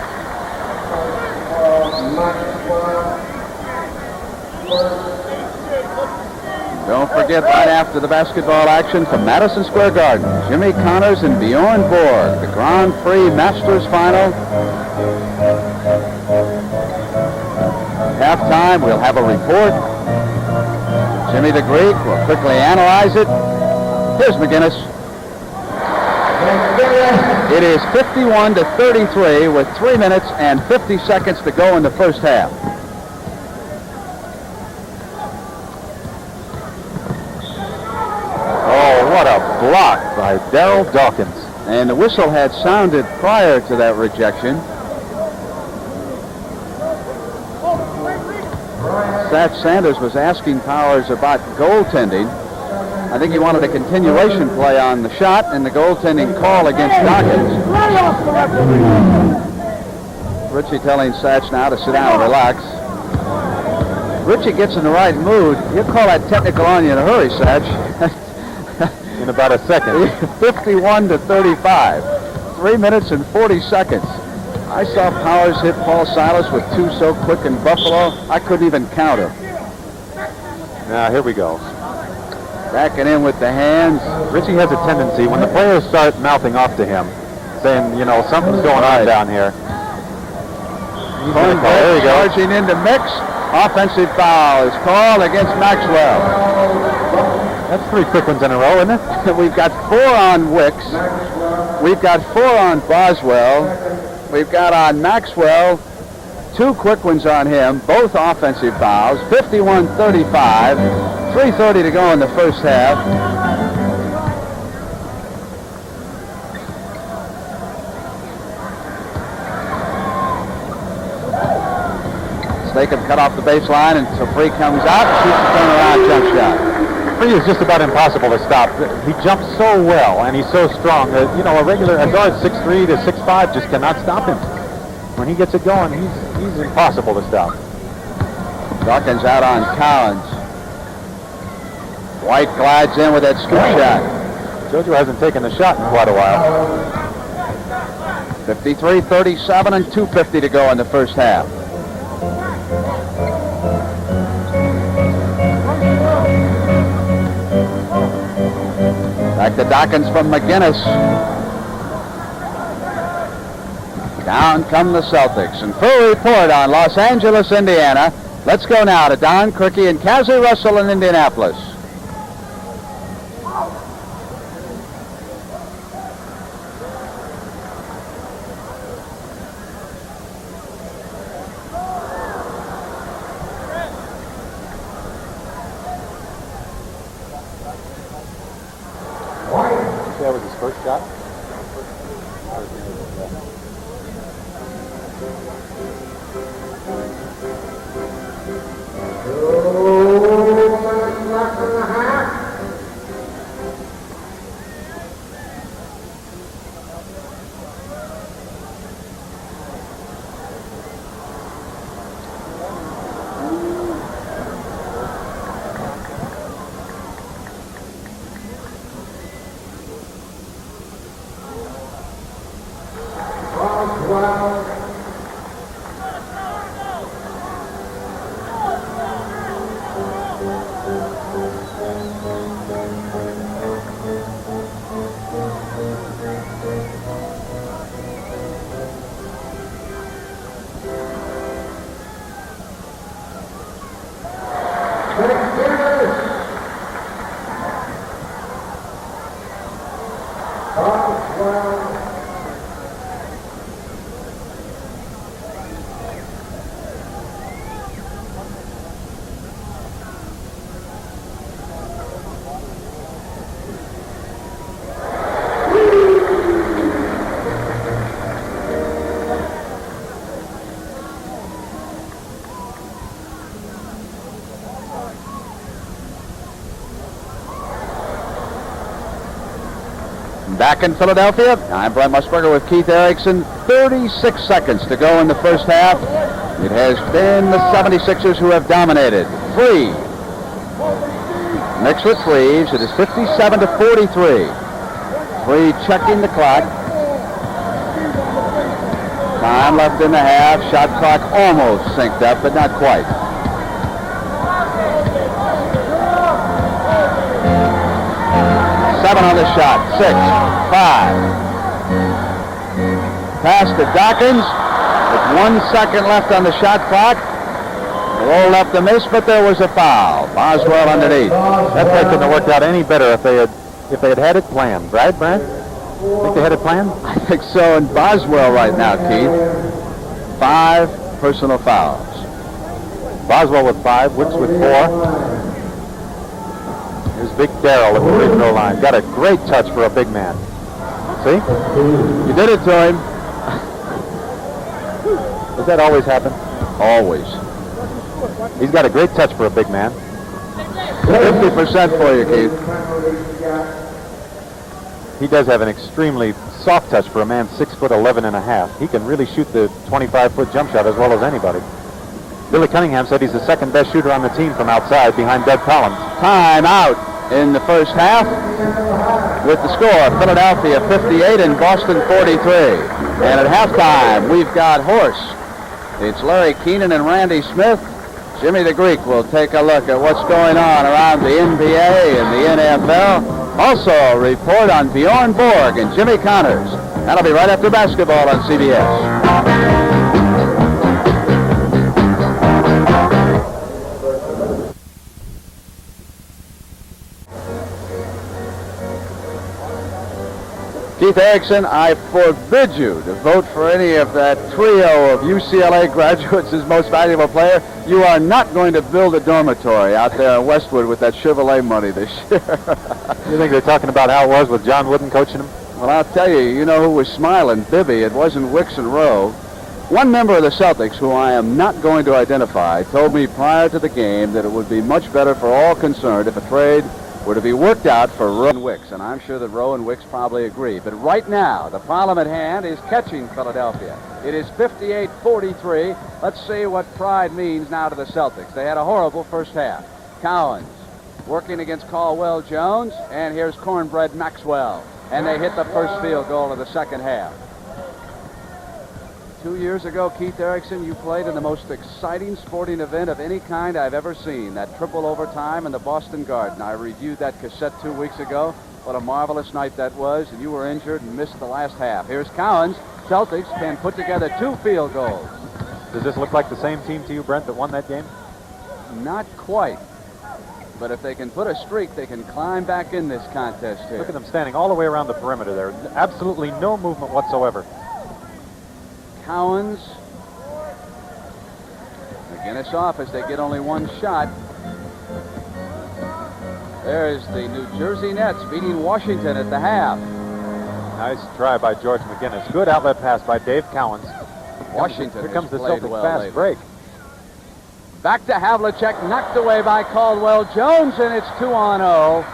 A: Don't forget, right after the basketball action from Madison Square Garden, Jimmy Connors and Bjorn Borg, the Grand Prix Masters Final. Halftime, we'll have a report. Jimmy the Greek will quickly analyze it. Here's McGinnis. It is 51-33 with 3 minutes and 50 seconds to go in the first half.
B: What a block by Darryl Dawkins.
A: And the whistle had sounded prior to that rejection. Satch Sanders was asking Powers about goaltending. I think he wanted a continuation play on the shot and the goaltending call against Dawkins. Richie telling Satch now to sit down and relax. Richie gets in the right mood. He'll call that technical on you in a hurry, Satch.
B: In about a second.
A: 51-35. 3 minutes and 40 seconds. I saw Powers hit Paul Silas with two so quick in Buffalo, I couldn't even count him.
B: Now, here we go.
A: Backing in with the hands.
B: Richie has a tendency, when the players start mouthing off to him, saying, you know, something's going on down here. There you go.
A: Charging into mix. Offensive foul is called against Maxwell.
B: That's 3 quick ones in a row, isn't it?
A: We've got 4 on Wicks. We've got 4 on Boswell. We've got on Maxwell 2 quick ones on him, both offensive fouls. 51-35. 3:30 to go in the first half. Stakem cut off the baseline, and so Free comes out and shoots a turnaround jump shot.
B: Free is just about impossible to stop. He jumps so well, and he's so strong that, you know, a guard 6'3" to 6'5" just cannot stop him. When he gets it going, he's impossible to stop.
A: Dawkins out on Cowens. White glides in with that scoop shot.
B: JoJo hasn't taken a shot in quite a while.
A: 53-37 and 2:50 to go in the first half. Back to Dawkins from McGinnis. Down come the Celtics. And full report on Los Angeles, Indiana. Let's go now to Don Criqui and Cassie Russell in Indianapolis.
B: That was his first shot.
A: Back in Philadelphia, I'm Brent Musburger with Keith Erickson. 36 seconds to go in the first half. It has been the 76ers who have dominated. Free. Mixed with Reeves. It is 57 to 43. Free checking the clock. Time left in the half. Shot clock almost synced up, but not quite. Seven on the shot. 6, 5. Pass to Dawkins. With 1 second left on the shot clock. Roll left to miss, but there was a foul. Boswell underneath.
B: That play couldn't have worked out any better if they had it planned, right, Brent? Think they had it planned?
A: I think so. And Boswell right now, Keith. 5 personal fouls.
B: Boswell with 5, Wicks with 4. Here's big Darryl at the free throw line. Got a great touch for a big man. See?
A: You did it to him.
B: Does that always happen?
A: Always.
B: He's got a great touch for a big man.
A: 50% for you, Keith.
B: He does have an extremely soft touch for a man 6'11" and a half. He can really shoot the 25-foot jump shot as well as anybody. Billy Cunningham said he's the second best shooter on the team from outside behind Doug Collins.
A: Time out in the first half with the score, Philadelphia 58 and Boston 43. And at halftime, we've got Horse. It's Larry Keenan and Randy Smith. Jimmy the Greek will take a look at what's going on around the NBA and the NFL. Also, a report on Bjorn Borg and Jimmy Connors. That'll be right after basketball on CBS. Keith Erickson, I forbid you to vote for any of that trio of UCLA graduates as most valuable player. You are not going to build a dormitory out there in Westwood with that Chevrolet money this year.
B: You think they're talking about how it was with John Wooden coaching them?
A: Well, I'll tell you, you know who was smiling? Bibby. It wasn't Wicks and Rowe. One member of the Celtics, who I am not going to identify, told me prior to the game that it would be much better for all concerned if a trade were to be worked out for Rowe and Wicks, and I'm sure that Rowe and Wicks probably agree. But right now, the problem at hand is catching Philadelphia. It is 58-43. Let's see what pride means now to the Celtics. They had a horrible first half. Cowens working against Caldwell Jones, and here's Cornbread Maxwell. And they hit the first field goal of the second half. 2 years ago, Keith Erickson, you played in the most exciting sporting event of any kind I've ever seen, that triple overtime in the Boston Garden. I reviewed that cassette 2 weeks ago. What a marvelous night that was, and you were injured and missed the last half. Here's Cowens. Celtics can put together 2 field goals.
B: Does this look like the same team to you, Brent, that won that game?
A: Not quite. But if they can put a streak, they can climb back in this contest here.
B: Look at them standing all the way around the perimeter there. Absolutely no movement whatsoever.
A: Cowens. McGinnis off as they get only 1 shot. There's the New Jersey Nets beating Washington at the half.
B: Nice try by George McGinnis. Good outlet pass by Dave Cowens.
A: Washington.
B: Here comes the
A: played
B: Celtics
A: well
B: fast
A: lately.
B: break.
A: Back to Havlicek, knocked away by Caldwell Jones, and it's 2-0.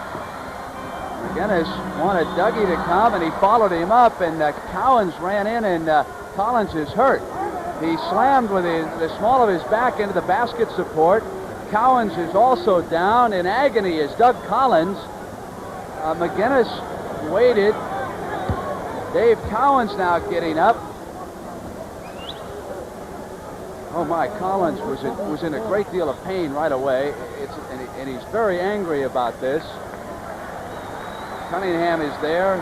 A: McGinnis wanted Dougie to come, and he followed him up, and Cowens ran in, and Collins is hurt. He slammed with the small of his back into the basket support. Cowens is also down. In agony is Doug Collins. McGinnis waited. Dave Cowens now getting up. Oh my, Collins was in a great deal of pain right away. And he's very angry about this. Cunningham is there.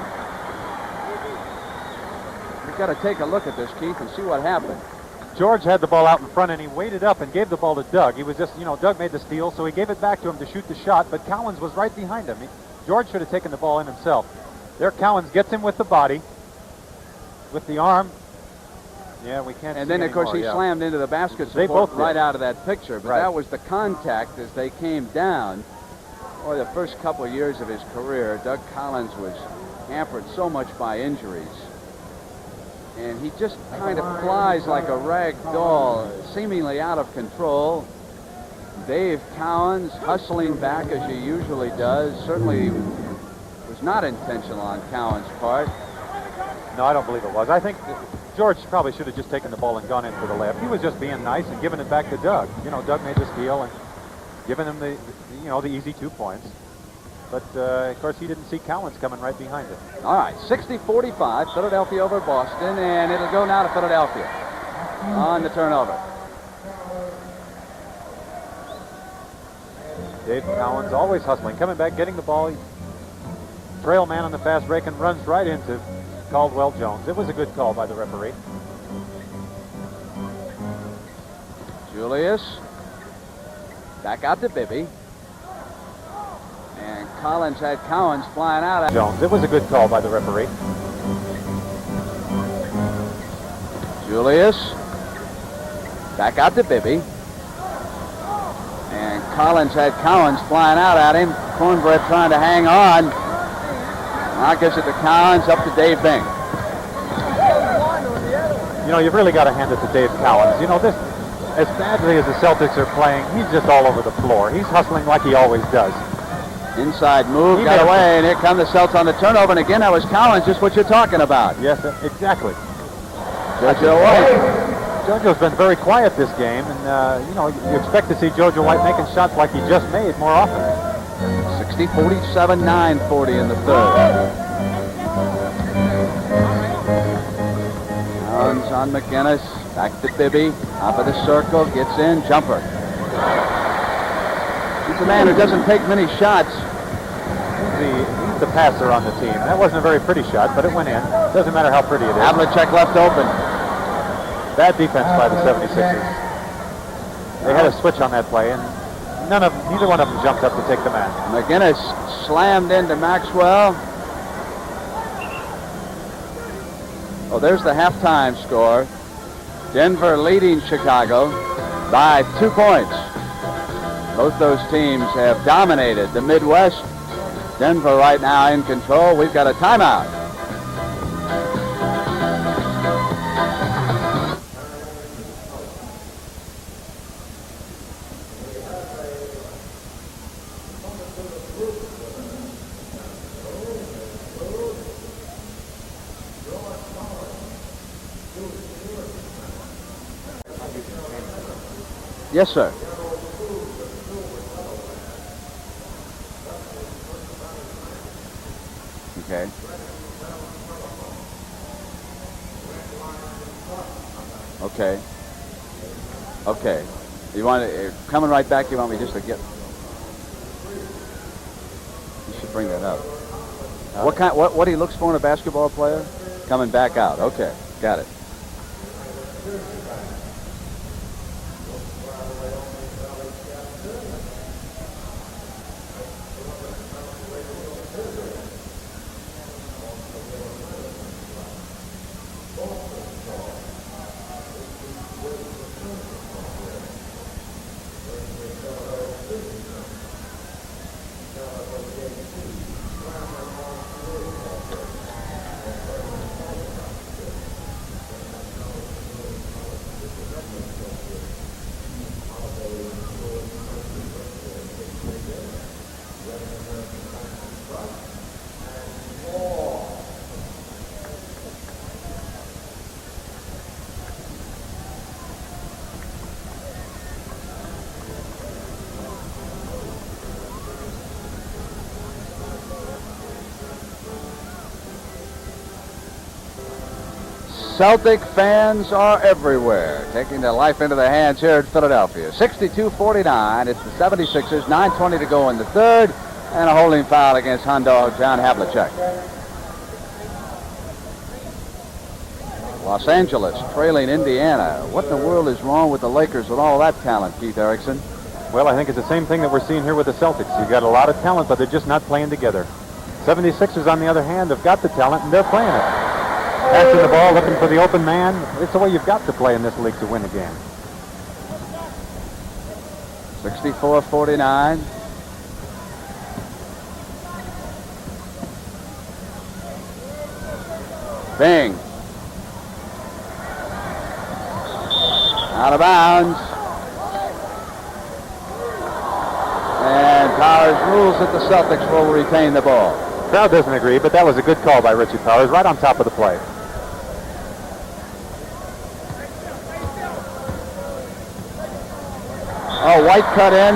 A: We've got to take a look at this, Keith, and see what happened.
B: George had the ball out in front, and he waited up and gave the ball to Doug. He was just, Doug made the steal, so he gave it back to him to shoot the shot, but Cowens was right behind him. George should have taken the ball in himself. There, Cowens gets him with the body, with the arm. Yeah, we can't.
A: And then, of course, he slammed into the basket
B: They
A: support
B: both
A: right
B: did.
A: out of that picture. But
B: Right.
A: that was the contact as they came down. Boy, the first couple of years of his career, Doug Collins was hampered so much by injuries. And he just kind of flies like a rag doll, seemingly out of control. Dave Cowens hustling back as he usually does. Certainly was not intentional on Cowens' part.
B: No, I don't believe it was. I think George probably should have just taken the ball and gone in for the layup. He was just being nice and giving it back to Doug. You know, Doug made the steal and giving him the easy 2 points. But, of course, he didn't see Cowens coming right behind it.
A: All right, 60-45, Philadelphia over Boston, and it'll go now to Philadelphia on the turnover.
B: Dave Cowens always hustling, coming back, getting the ball. Trail man on the fast break and runs right into Caldwell Jones. It was a good call by the referee.
A: Julius, back out to Bibby. And Collins had Cowens flying out.
B: Jones. It was a good call by the referee.
A: Julius, back out to Bibby. And Collins had Cowens flying out at him. Cornbread trying to hang on. Now gives it to Cowens, up to Dave Bing.
B: You know, you've really got to hand it to Dave Cowens. You know, this, as badly as the Celtics are playing, he's just all over the floor. He's hustling like he always does.
A: Inside move, got away, and here come the Celts on the turnover. And again, that was Cowens, just what you're talking about.
B: Yes, exactly.
A: JoJo White.
B: JoJo's been very quiet this game, and, you know, you expect to see JoJo White making shots like he just made more often.
A: 60-47, 9:40 in the third. Cowens on McGinnis, back to Bibby, top of the circle, gets in, jumper. He's a man who doesn't take many shots.
B: He's the passer on the team. That wasn't a very pretty shot, but it went in. Doesn't matter how pretty it is.
A: Havlicek left open.
B: Bad defense by the 76ers. They had a switch on that play, and neither one of them jumped up to take the man.
A: McGinnis slammed into Maxwell. Oh, there's the halftime score. Denver leading Chicago by 2 points. Both those teams have dominated the Midwest. Denver right now in control. We've got a timeout. Yes, sir. Okay. Okay. Okay. You want to, coming right back, you want me just to get, you should bring that up. What he looks for in a basketball player? Coming back out. Okay. Got it. Celtic fans are everywhere, taking their life into their hands here at Philadelphia. 62-49, it's the 76ers, 9:20 to go in the third, and a holding foul against Hondo John Havlicek. Los Angeles trailing Indiana. What in the world is wrong with the Lakers with all that talent, Keith Erickson?
B: Well, I think it's the same thing that we're seeing here with the Celtics. You've got a lot of talent, but they're just not playing together. 76ers, on the other hand, have got the talent, and they're playing it. Passing the ball, looking for the open man. It's the way you've got to play in this league to win a game.
A: 64-49. Bing. Out of bounds. And Powers rules that the Celtics will retain the ball.
B: Crowd doesn't agree, but that was a good call by Richie Powers, right on top of the play.
A: Oh, White cut in.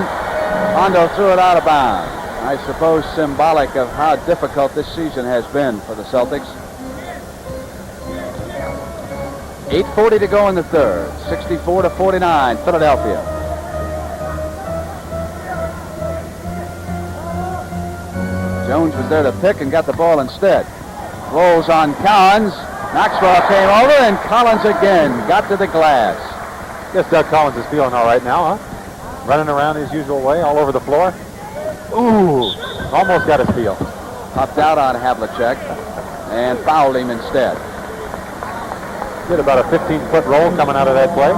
A: Hondo threw it out of bounds. I suppose symbolic of how difficult this season has been for the Celtics. 8:40 to go in the third. 64-49, Philadelphia. Jones was there to pick and got the ball instead. Rolls on Cowens. Maxwell came over, and Collins again got to the glass.
B: Guess Doug Collins is feeling all right now, huh? Running around his usual way all over the floor. Ooh, almost got his feel.
A: Popped out on Havlicek and fouled him instead.
B: Did about a 15-foot roll coming out of that play.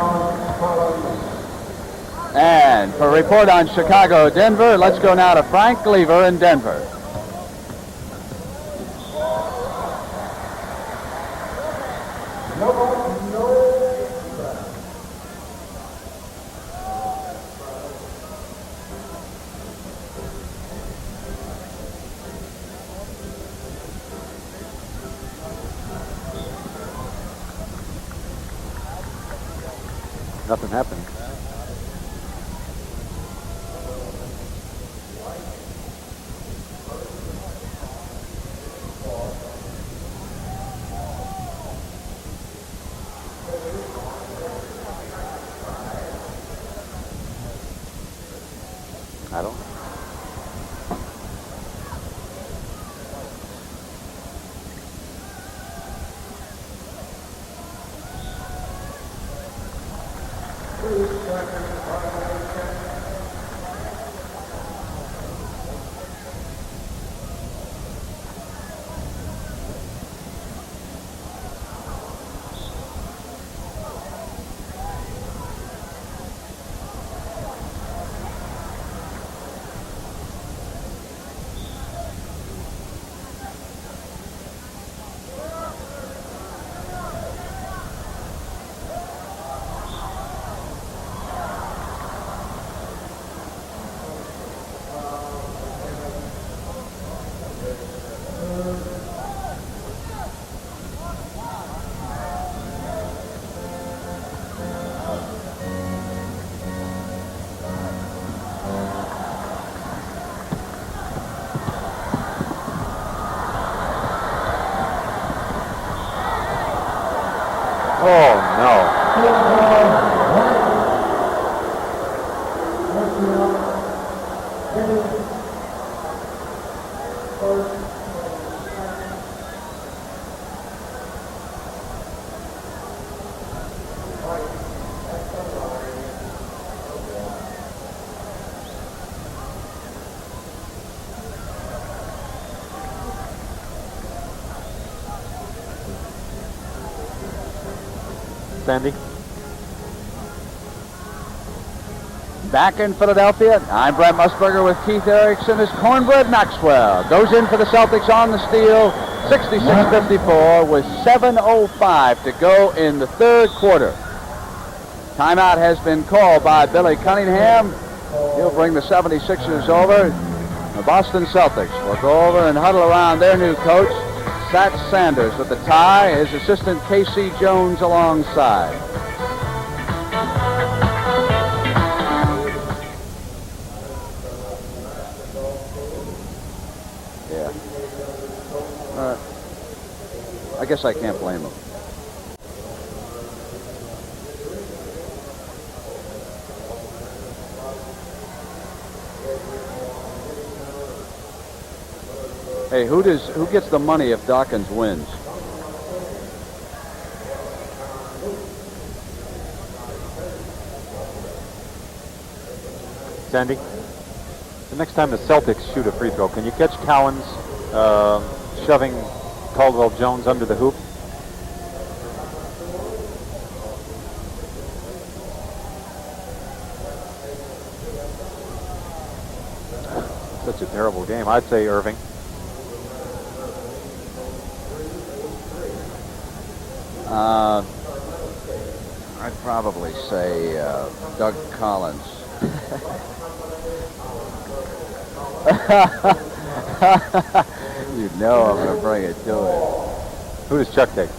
A: And for a report on Chicago-Denver, let's go now to Frank Lever in Denver.
B: Nothing happened. I don't know. Oh, no. Sandy?
A: Back in Philadelphia, I'm Brent Musburger with Keith Erickson as Cornbread Maxwell. Goes in for the Celtics on the steal, 66-54 with 7:05 to go in the third quarter. Timeout has been called by Billy Cunningham. He'll bring the 76ers over. The Boston Celtics will go over and huddle around their new coach, Sat Sanders, with the tie, his assistant K.C. Jones alongside. Yeah. I guess I can't blame him. Hey, who gets the money if Dawkins wins?
B: Sandy, the next time the Celtics shoot a free throw, can you catch Cowens shoving Caldwell Jones under the hoop. Such a terrible game. I'd say Erving.
A: I'd probably say Doug Collins. You know I'm going to bring it to it.
B: Who does Chuck take?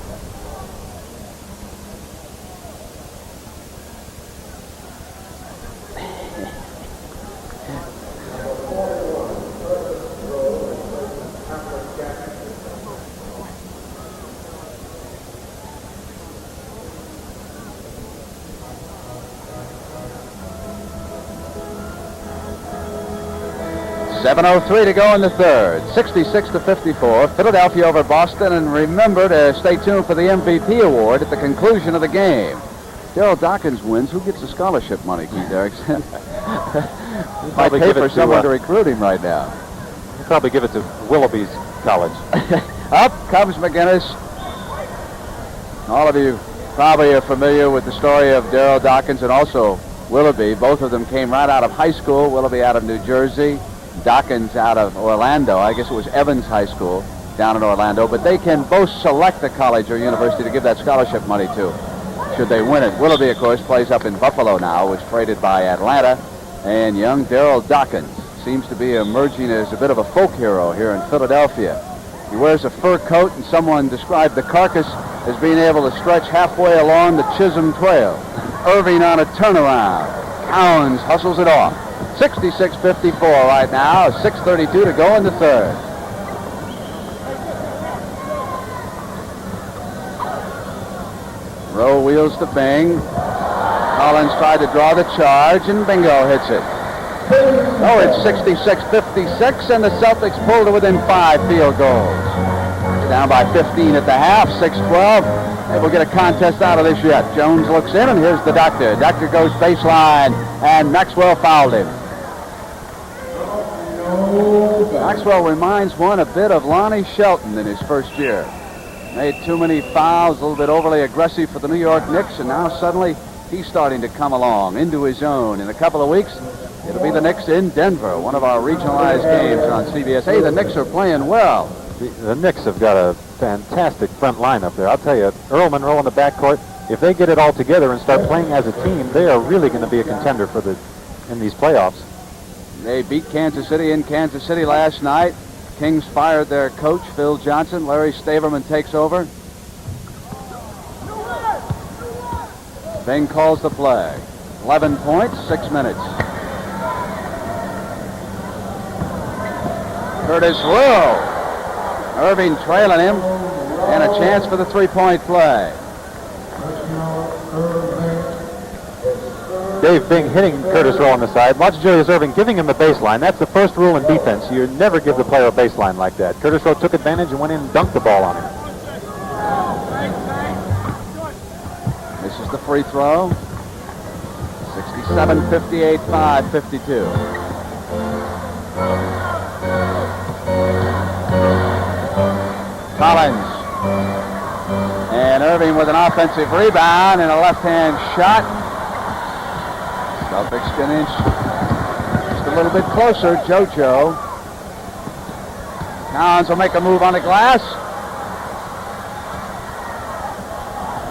A: .7:03 to go in the third. 66-54. Philadelphia over Boston. And remember to stay tuned for the MVP award at the conclusion of the game. Darryl Dawkins wins. Who gets the scholarship money, Keith Erickson? Might pay for someone to recruit him right now.
B: He'll probably give it to Willoughby's college.
A: Up comes McGinnis. All of you probably are familiar with the story of Darryl Dawkins and also Willoughby. Both of them came right out of high school. Willoughby out of New Jersey. Dawkins out of Orlando. I guess it was Evans High School down in Orlando. But they can both select the college or university to give that scholarship money to, should they win it. Willoughby, of course, plays up in Buffalo now, was traded by Atlanta. And young Darryl Dawkins seems to be emerging as a bit of a folk hero here in Philadelphia. He wears a fur coat, and someone described the carcass as being able to stretch halfway along the Chisholm Trail. Erving on a turnaround. Cowens hustles it off. 66-54 right now. 6:32 to go in the third. Rowe wheels to Bing. Collins tried to draw the charge, and bingo hits it. Oh, it's 66-56, and the Celtics pulled to within 5 field goals. Down by 15 at the half, 6-12. Maybe we'll get a contest out of this yet. Jones looks in, and here's the doctor. Doctor goes baseline, and Maxwell fouled him. Maxwell reminds one a bit of Lonnie Shelton in his first year. Made too many fouls, a little bit overly aggressive for the New York Knicks, and now suddenly he's starting to come along into his own. In a couple of weeks, it'll be the Knicks in Denver, one of our regionalized games on CBS. Hey, the Knicks are playing well.
B: The Knicks have got a fantastic front line up there. I'll tell you, Earl Monroe in the backcourt, if they get it all together and start playing as a team, they are really going to be a contender in these playoffs.
A: They beat Kansas City in Kansas City last night. Kings fired their coach, Phil Johnson. Larry Staverman takes over. Bing calls the play. 11 points, 6 minutes. Curtis Rowe. Erving trailing him, and a chance for the three-point play.
B: Dave Bing hitting Curtis Rowe on the side. Watch Julius Erving giving him the baseline. That's the first rule in defense. You never give the player a baseline like that. Curtis Rowe took advantage and went in and dunked the ball on him.
A: This is the free throw. 67-58, 5-52. Collins. And Erving with an offensive rebound and a left-hand shot. Celtics can inch just a little bit closer. JoJo. Cowens will make a move on the glass.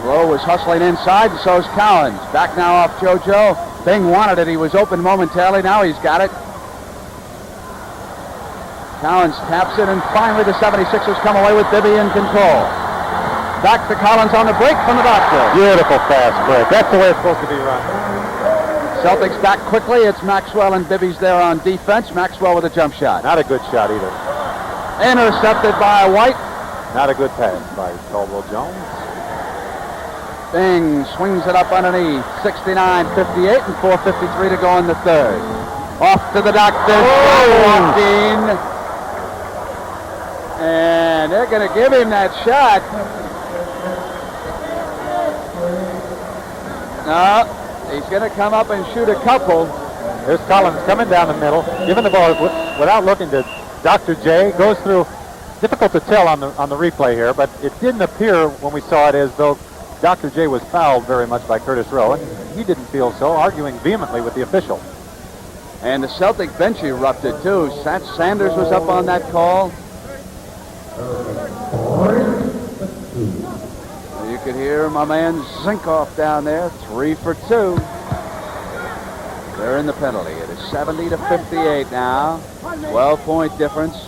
A: Rowe was hustling inside, and so is Cowens. Back now off JoJo. Bing wanted it. He was open momentarily. Now he's got it. Cowens taps it, and finally the 76ers come away with Bibby in control. Back to Collins on the break from the backcourt.
B: Beautiful fast break. That's the way it's supposed to be run.
A: Celtics back quickly. It's Maxwell and Bibby's there on defense. Maxwell with a jump shot.
B: Not a good shot either.
A: Intercepted by White.
B: Not a good pass by Caldwell Jones.
A: Bing swings it up underneath. 69-58 and 4:53 to go in the third. Off to the doctor. Walking. And they're going to give him that shot. No, he's going to come up and shoot a couple.
B: There's Collins coming down the middle, giving the ball without looking to Dr. J. Goes through Difficult to tell on the replay here, but it didn't appear when we saw it as though Dr. J was fouled very much by Curtis Rowe, and he didn't feel so, arguing vehemently with the official.
A: And the Celtic bench erupted, too. Sanders was up on that call. You could hear my man Zinkoff down there, 3 for 2. They're in the penalty. It is 70 to 58 now. 12-point difference.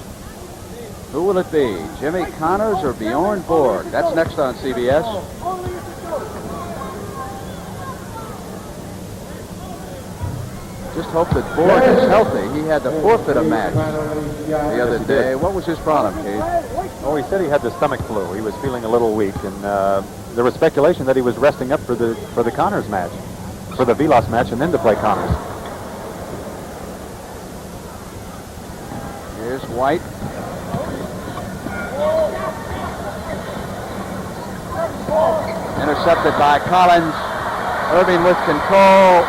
A: Who will it be? Jimmy Connors or Bjorn Borg? That's next on CBS. Just hope that Borg is healthy. He had to forfeit a match the other day. What was his problem, Keith?
B: Oh, he said he had the stomach flu. He was feeling a little weak, and there was speculation that he was resting up for the Connors match, for the Vilas match, and then to play Connors.
A: Here's White. Intercepted by Collins. Erving with control.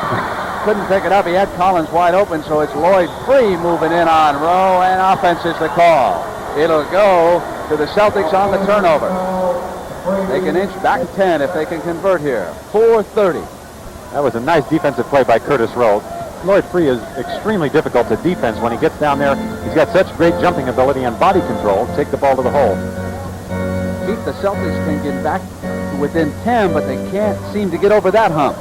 A: Couldn't pick it up. He had Collins wide open, so it's Lloyd Free moving in on Rowe, and offense is the call. It'll go to the Celtics on the turnover. They can inch back 10 if they can convert here. 4:30.
B: That was a nice defensive play by Curtis Rowe. Lloyd Free is extremely difficult to defense when he gets down there. He's got such great jumping ability and body control. Take the ball to the hole.
A: Keith, the Celtics can get back to within 10, but they can't seem to get over that hump.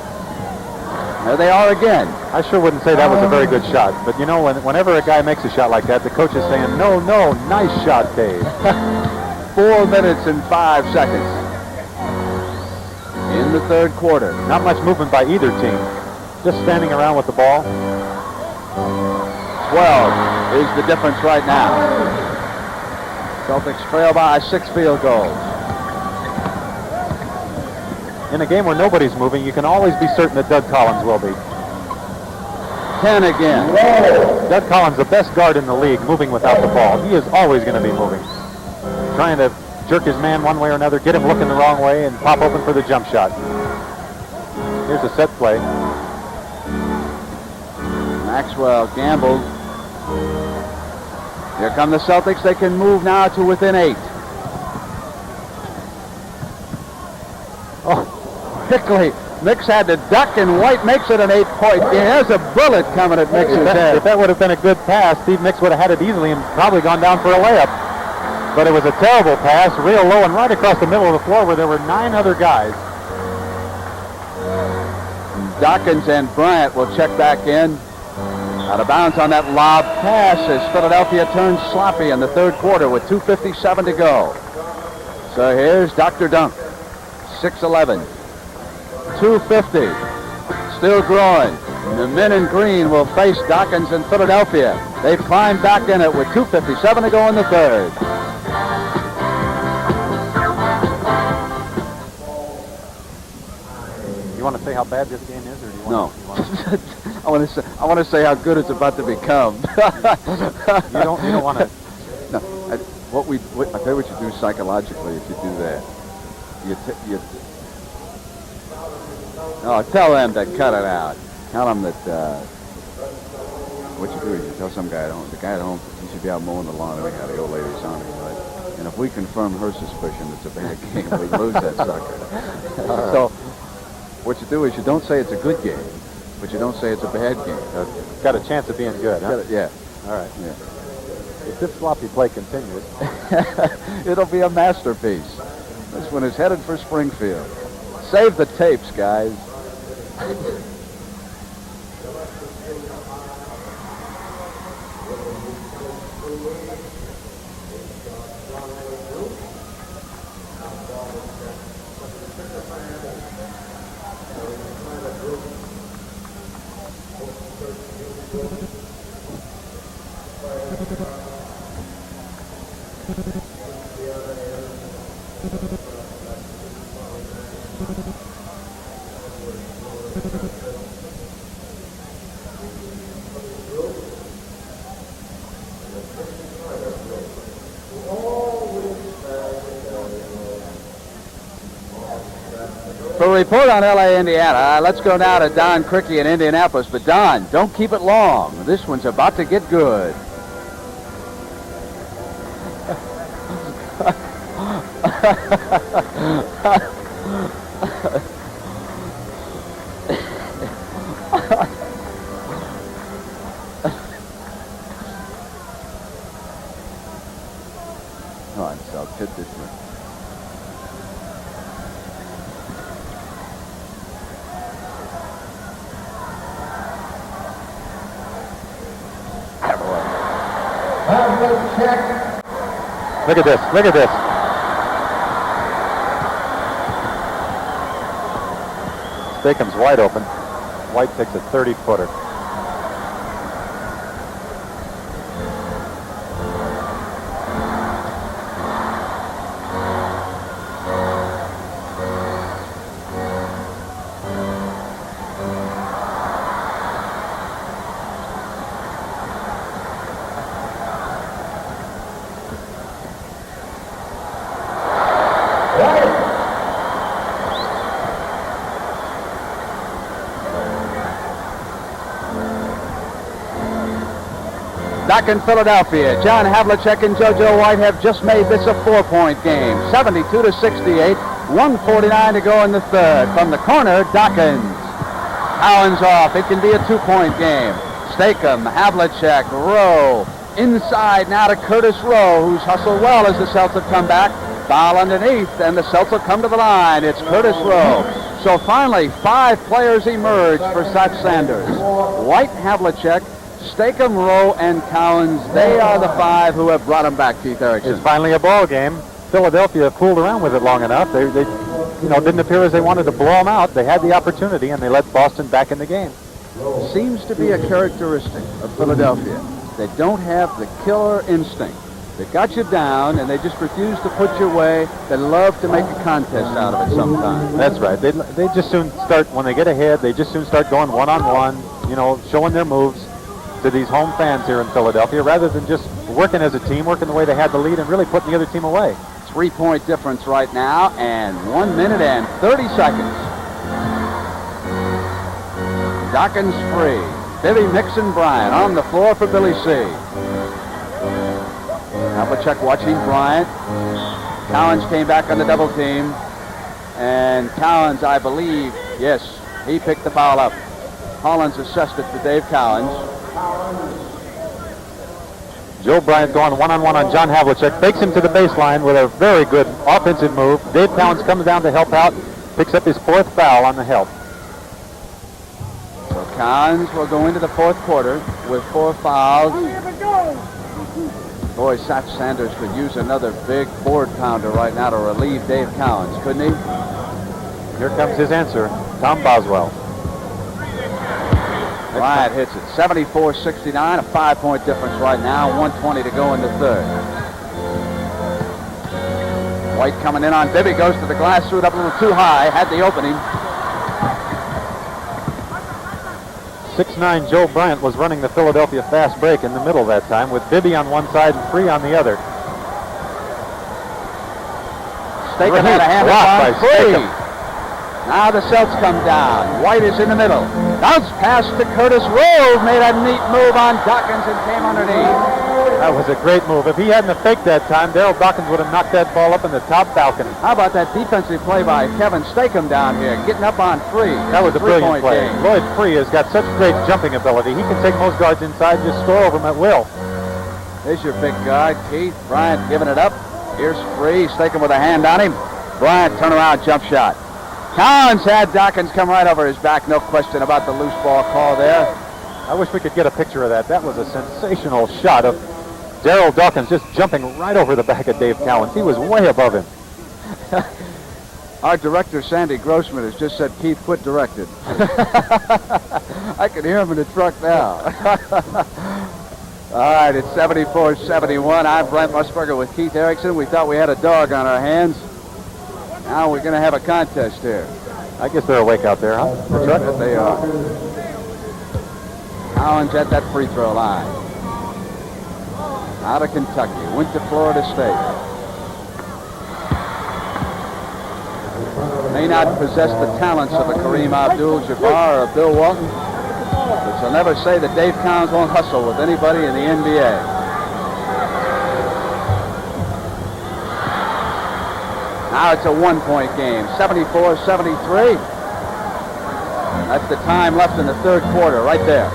A: There they are again.
B: I sure wouldn't say that was a very good shot, but you know, whenever a guy makes a shot like that, the coach is saying, no, nice shot, Dave.
A: 4 minutes and 5 seconds in the third quarter.
B: Not much movement by either team. Just standing around with the ball.
A: 12 is the difference right now. Celtics trail by 6 field goals.
B: In a game where nobody's moving, you can always be certain that Doug Collins will be.
A: 10 again.
B: Doug Collins, the best guard in the league, moving without the ball. He is always going to be moving. Trying to jerk his man one way or another, get him looking the wrong way, and pop open for the jump shot. Here's a set play.
A: Maxwell gambled. Here come the Celtics. They can move now to within 8. Oh, quickly. Mix had to duck, and White makes it an 8-point game. There's a bullet coming at Mix's head.
B: If that would have been a good pass, Steve Mix would have had it easily and probably gone down for a layup. But it was a terrible pass, real low, and right across the middle of the floor where there were 9 other guys.
A: Dawkins and Bryant will check back in. Out of bounds on that lob pass as Philadelphia turns sloppy in the third quarter with 2:57 to go. So here's Dr. Dunk. 6'11", 250, still growing. The men in green will face Dawkins in Philadelphia. They've climbed back in it with 2:57 to go in the third.
B: You want to say how bad this game is, or do you want
A: No.
B: to?
A: I want to say how good it's about to become.
B: You don't want to.
A: No, I tell you what you do psychologically if you do that. Tell them to cut it out. Tell them that what you do is you tell some guy at home, the guy at home, he should be out mowing the lawn anyhow. The old lady's on it, right? And if we confirm her suspicion it's a bad game, we lose that sucker. So what you do is you don't say it's a good game, but you don't say it's a bad game.
B: It's got a chance of being good, huh?
A: Yeah.
B: All right.
A: Yeah.
B: If this sloppy play continues,
A: it'll be a masterpiece. This one is headed for Springfield. Save the tapes, guys. For a report on L.A., Indiana, let's go now to Don Crickey in Indianapolis. But, Don, don't keep it long. This one's about to get good. Come on, Celtics, hit this one.
B: Look at this. Look at this. Steakham's wide open. White takes a 30-footer.
A: Back in Philadelphia, John Havlicek and JoJo White have just made this a 4-point game. 72-68, 1:49 to go in the third. From the corner, Dawkins. Cowens off. It can be a 2-point game. Steakham, Havlicek, Rowe. Inside now to Curtis Rowe, who's hustled well as the Celtics come back. Foul underneath, and the Celtics will come to the line. It's Curtis Rowe. So finally, 5 players emerge for Sach Sanders. White, Havlicek, Steakham, Rowe, and Cowens. They are the 5 who have brought him back, Keith Erickson.
B: It's finally a ball game. Philadelphia fooled around with it long enough. They didn't appear as they wanted to blow them out. They had the opportunity, and they let Boston back in the game.
A: Seems to be a characteristic of Philadelphia. They don't have the killer instinct. They got you down, and they just refuse to put you away. They love to make a contest out of it sometimes.
B: That's right. They just soon start, when they get ahead, they just soon start going one-on-one, showing their moves to these home fans here in Philadelphia, rather than just working as a team, working the way they had the lead and really putting the other team away.
A: 3-point difference right now, and 1 minute and 30 seconds. Dawkins free. Bibby, Nixon, Bryant on the floor for Billy C. Havlicek watching Bryant. Cowens came back on the double team. And Cowens, I believe, yes, he picked the foul up. Hollins assessed it to Dave Cowens.
B: Joe Bryant going one-on-one on John Havlicek, fakes him to the baseline with a very good offensive move. Dave Cowens comes down to help out, picks up his 4th foul on the help.
A: So Cowens will go into the 4th quarter with 4 fouls. Boy, Sach Sanders could use another big board pounder right now to relieve Dave Cowens, couldn't he?
B: Here comes his answer, Tom Boswell.
A: Bryant hits it. 74-69, a 5-point difference right now. 1:20 to go in the third. White coming in on Bibby, goes to the glass, threw it up a little too high, had the opening.
B: 6'9" Joe Bryant was running the Philadelphia fast break in the middle that time, with Bibby on one side and Free on the other.
A: Steakham had a hand on Free. Now the Celts come down. White is in the middle. Bounce pass to Curtis Rowe. Made a neat move on Dawkins and came underneath.
B: That was a great move. If he hadn't have faked that time, Darryl Dawkins would have knocked that ball up in the top balcony.
A: How about that defensive play by Kevin Steakham down here, getting up on Free?
B: That was a brilliant play.
A: Game.
B: Lloyd Free has got such great jumping ability. He can take most guards inside and just score over them at will.
A: There's your big guard, Keith. Bryant giving it up. Here's Free. Steakham with a hand on him. Bryant turnaround jump shot. Cowens had Dawkins come right over his back. No question about the loose ball call there.
B: I wish we could get a picture of that. That was a sensational shot of Darryl Dawkins just jumping right over the back of Dave Cowens. He was way above him.
A: Our director, Sandy Grossman, has just said, Keith, quit directing. I can hear him in the truck now. All right, it's 74-71. I'm Brent Musburger with Keith Erickson. We thought we had a dog on our hands. Now we're going to have a contest here.
B: I guess they're awake out there, huh?
A: The truck that they are. Cowens at that free throw line. Out of Kentucky, went to Florida State. May not possess the talents of a Kareem Abdul-Jabbar or a Bill Walton, but you'll never say that Dave Cowens won't hustle with anybody in the NBA. Now it's a 1-point game, 74-73. That's the time left in the third quarter, right there.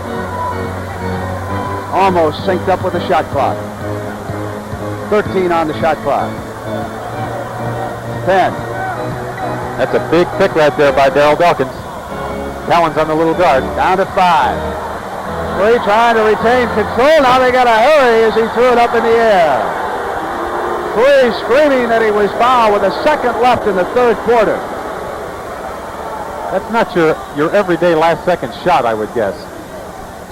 A: Almost synced up with the shot clock. 13 on the shot clock. 10.
B: That's a big pick right there by Darryl Dawkins. Cowens on the little guard.
A: Down to 5. Three trying to retain control. Now they got to hurry as he threw it up in the air. Three screaming that he was fouled with a second left in the third quarter.
B: That's not your everyday last-second shot, I would guess.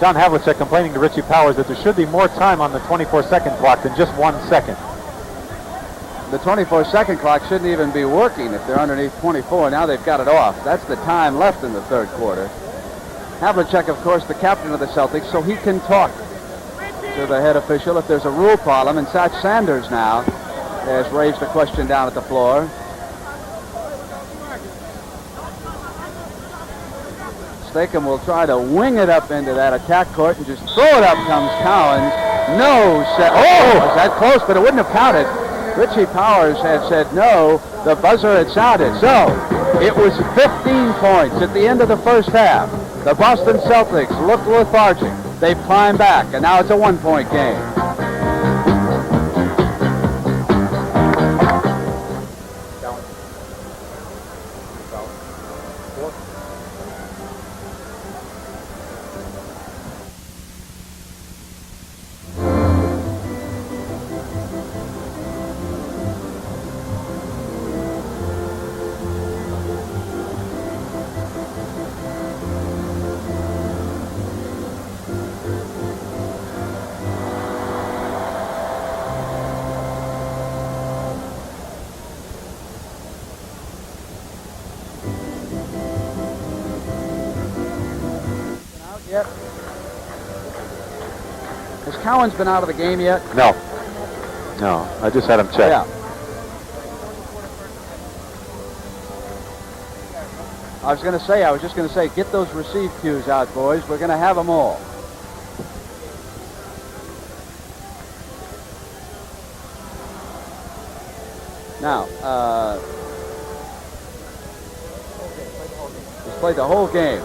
B: John Havlicek complaining to Richie Powers that there should be more time on the 24-second clock than just 1 second.
A: The 24-second clock shouldn't even be working if they're underneath 24. Now they've got it off. That's the time left in the third quarter. Havlicek, of course, the captain of the Celtics, so he can talk to the head official if there's a rule problem. And Satch Sanders now has raised a question down at the floor. Stakem will try to wing it up into that attack court and just throw it up comes Cowens. No, was that close, but it wouldn't have counted. Richie Powers had said no. The buzzer had sounded. So it was 15 points at the end of the first half. The Boston Celtics looked lethargic. They've climbed back, and now it's a 1-point game. Yet? Has Cowens been out of the game yet?
B: No. No, I just had him check.
A: Yeah. I was just going to say, get those receive cues out, boys. We're going to have them all. Now, he's played the whole game.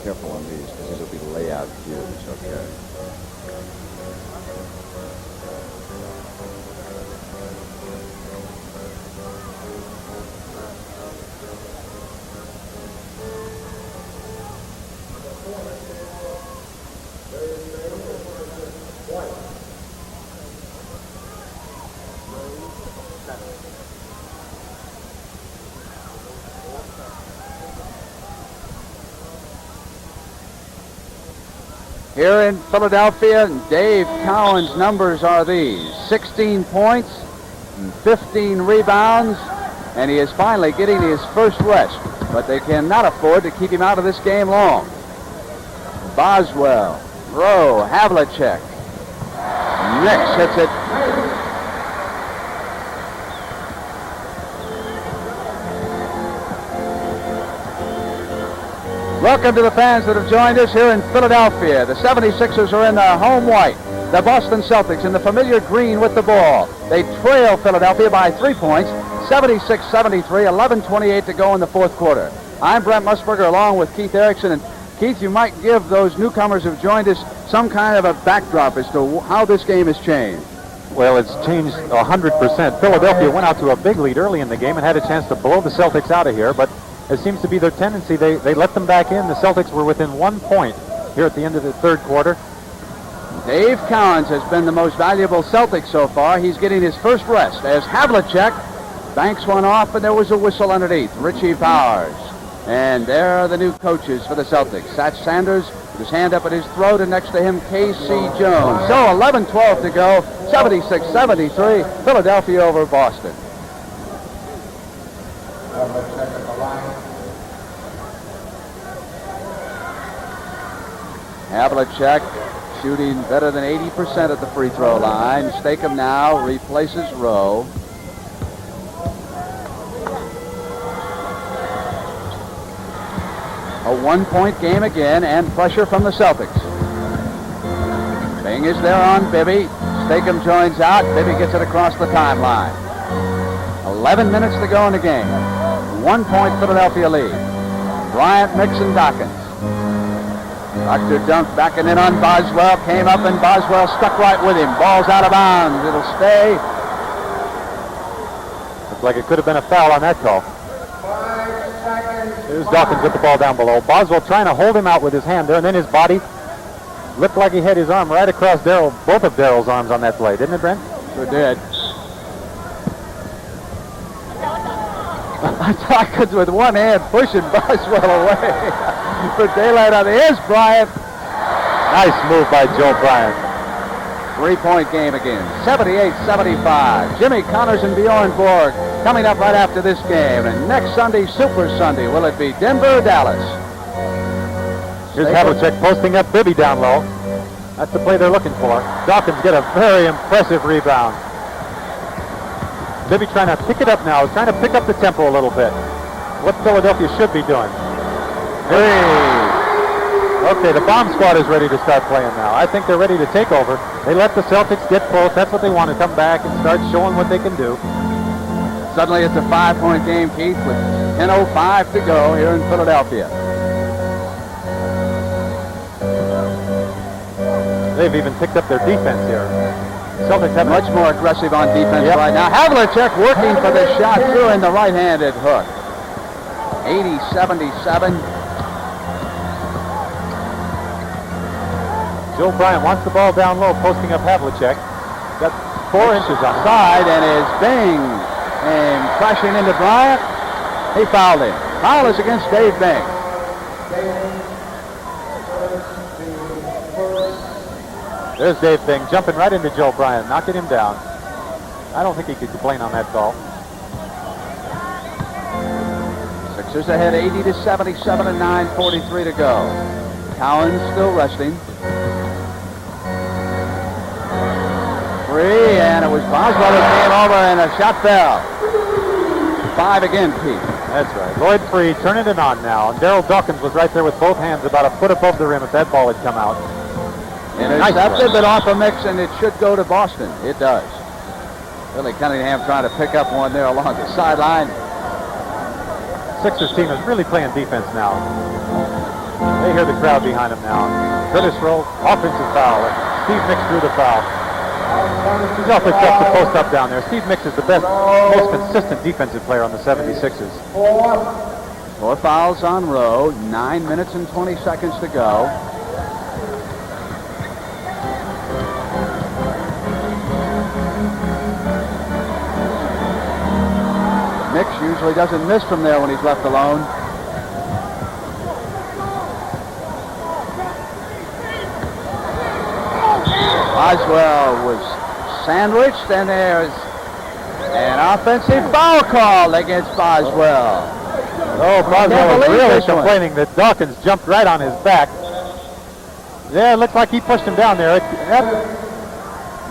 A: Careful on these because these will be layout cues, okay? Here in Philadelphia, Dave Cowens' numbers are these: 16 points, 15 rebounds, and he is finally getting his first rest. But they cannot afford to keep him out of this game long. Boswell, Rowe, Havlicek. Nix hits it. Welcome to the fans that have joined us here in Philadelphia. The 76ers are in their home white. The Boston Celtics in the familiar green with the ball. They trail Philadelphia by 3 points, 76-73, 11:28 to go in the fourth quarter. I'm Brent Musburger along with Keith Erickson. And Keith, you might give those newcomers who have joined us some kind of a backdrop as to how this game has changed.
B: Well, it's changed 100%. Philadelphia went out to a big lead early in the game and had a chance to blow the Celtics out of here, but it seems to be their tendency. They let them back in. The Celtics were within 1 point here at the end of the third quarter.
A: Dave Cowens has been the most valuable Celtic so far. He's getting his first rest as Havlicek banks one off, and there was a whistle underneath. Richie Powers. And there are the new coaches for the Celtics. Satch Sanders with his hand up at his throat, and next to him, K.C. Jones. So 11:12 to go, 76-73, Philadelphia over Boston. Havlicek shooting better than 80% at the free throw line. Stakem now replaces Rowe. A one-point game again, and pressure from the Celtics. Bing is there on Bibby. Stakem joins out. Bibby gets it across the timeline. 11 minutes to go in the game. 1 point Philadelphia lead. Bryant, Mixon, Dawkins. Dr. Dunk backing in on Boswell. Came up and Boswell stuck right with him. Ball's out of bounds. It'll stay.
B: Looks like it could have been a foul on that call. Here's Dawkins with the ball down below. Boswell trying to hold him out with his hand there, and then his body looked like he had his arm right across Darryl, both of Darryl's arms on that play, didn't it, Brent?
A: Sure did. Dawkins with one hand pushing Boswell away for daylight on the. Here's Bryant.
B: Nice move by Joe Bryant.
A: 3-point game again. 78-75. Jimmy Connors and Bjorn Borg coming up right after this game. And next Sunday, Super Sunday, will it be Denver or Dallas?
B: Here's Havlicek posting up Bibby down low. That's the play they're looking for. Dawkins get a very impressive rebound. Bibby trying to pick it up now, trying to pick up the tempo a little bit. What Philadelphia should be doing. Okay, the bomb squad is ready to start playing now. I think they're ready to take over. They let the Celtics get close. That's what they want, to come back and start showing what they can do.
A: Suddenly it's a 5-point game, Keith, with 10:05 to go here in Philadelphia.
B: They've even picked up their defense here. Celtics have
A: much more aggressive on defense right now. Havlicek working for the shot through in the right-handed hook. 80-77.
B: Joe Bryant wants the ball down low, posting up Havlicek. Got 4 inches on
A: side, and is Bing and crashing into Bryant. He fouled him. Foul is against Dave Bing.
B: There's Dave Bing jumping right into Joe Bryant, knocking him down. I don't think he could complain on that call.
A: Sixers ahead 80-77 and 9:43 to go. Cowens still resting. 3, and it was Boswell who came over and a shot fell. 5 again, Pete.
B: That's right. Lloyd Free turning it on now. And Darryl Dawkins was right there with both hands about a foot above the rim if that ball had come out.
A: Intercepted, but off a mix, and it should go to Boston. It does. Billy Cunningham trying to pick up one there along the sideline.
B: Sixers team is really playing defense now. They hear the crowd behind them now. Curtis Rowe, offensive foul. Steve Mix drew the foul. He's awfully tough to post up down there. Steve Mix is the best, most consistent defensive player on the 76ers.
A: 4 fouls on Rowe. 9 minutes and 20 seconds to go. Mix usually doesn't miss from there when he's left alone. Boswell was sandwiched, and there's an offensive foul call against Boswell.
B: Oh, Boswell was really complaining that Dawkins jumped right on his back. Yeah, it looks like he pushed him down there.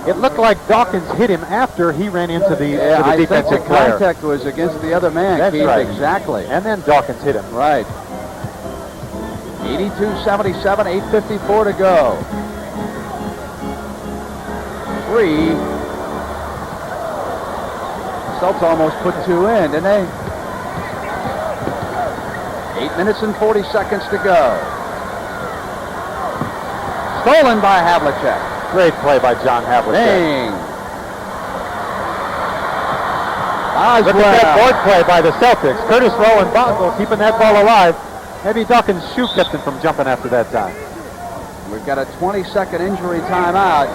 B: It looked like Dawkins hit him after he ran into the defensive player.
A: Contact was against the other man.
B: That's
A: Keith,
B: right.
A: Exactly.
B: And then Dawkins hit him.
A: Right. 82-77, 8:54 to go. 3. Celtics almost put 2 in, didn't they? 8 minutes and 40 seconds to go. Stolen by Havlicek.
B: Great play by John Havlicek.
A: Bing.
B: Look at that board play by the Celtics. Curtis Rowe and Boswell keeping that ball alive. Maybe Dawkins' shoe kept him from jumping after that time.
A: We've got a 20-second injury timeout.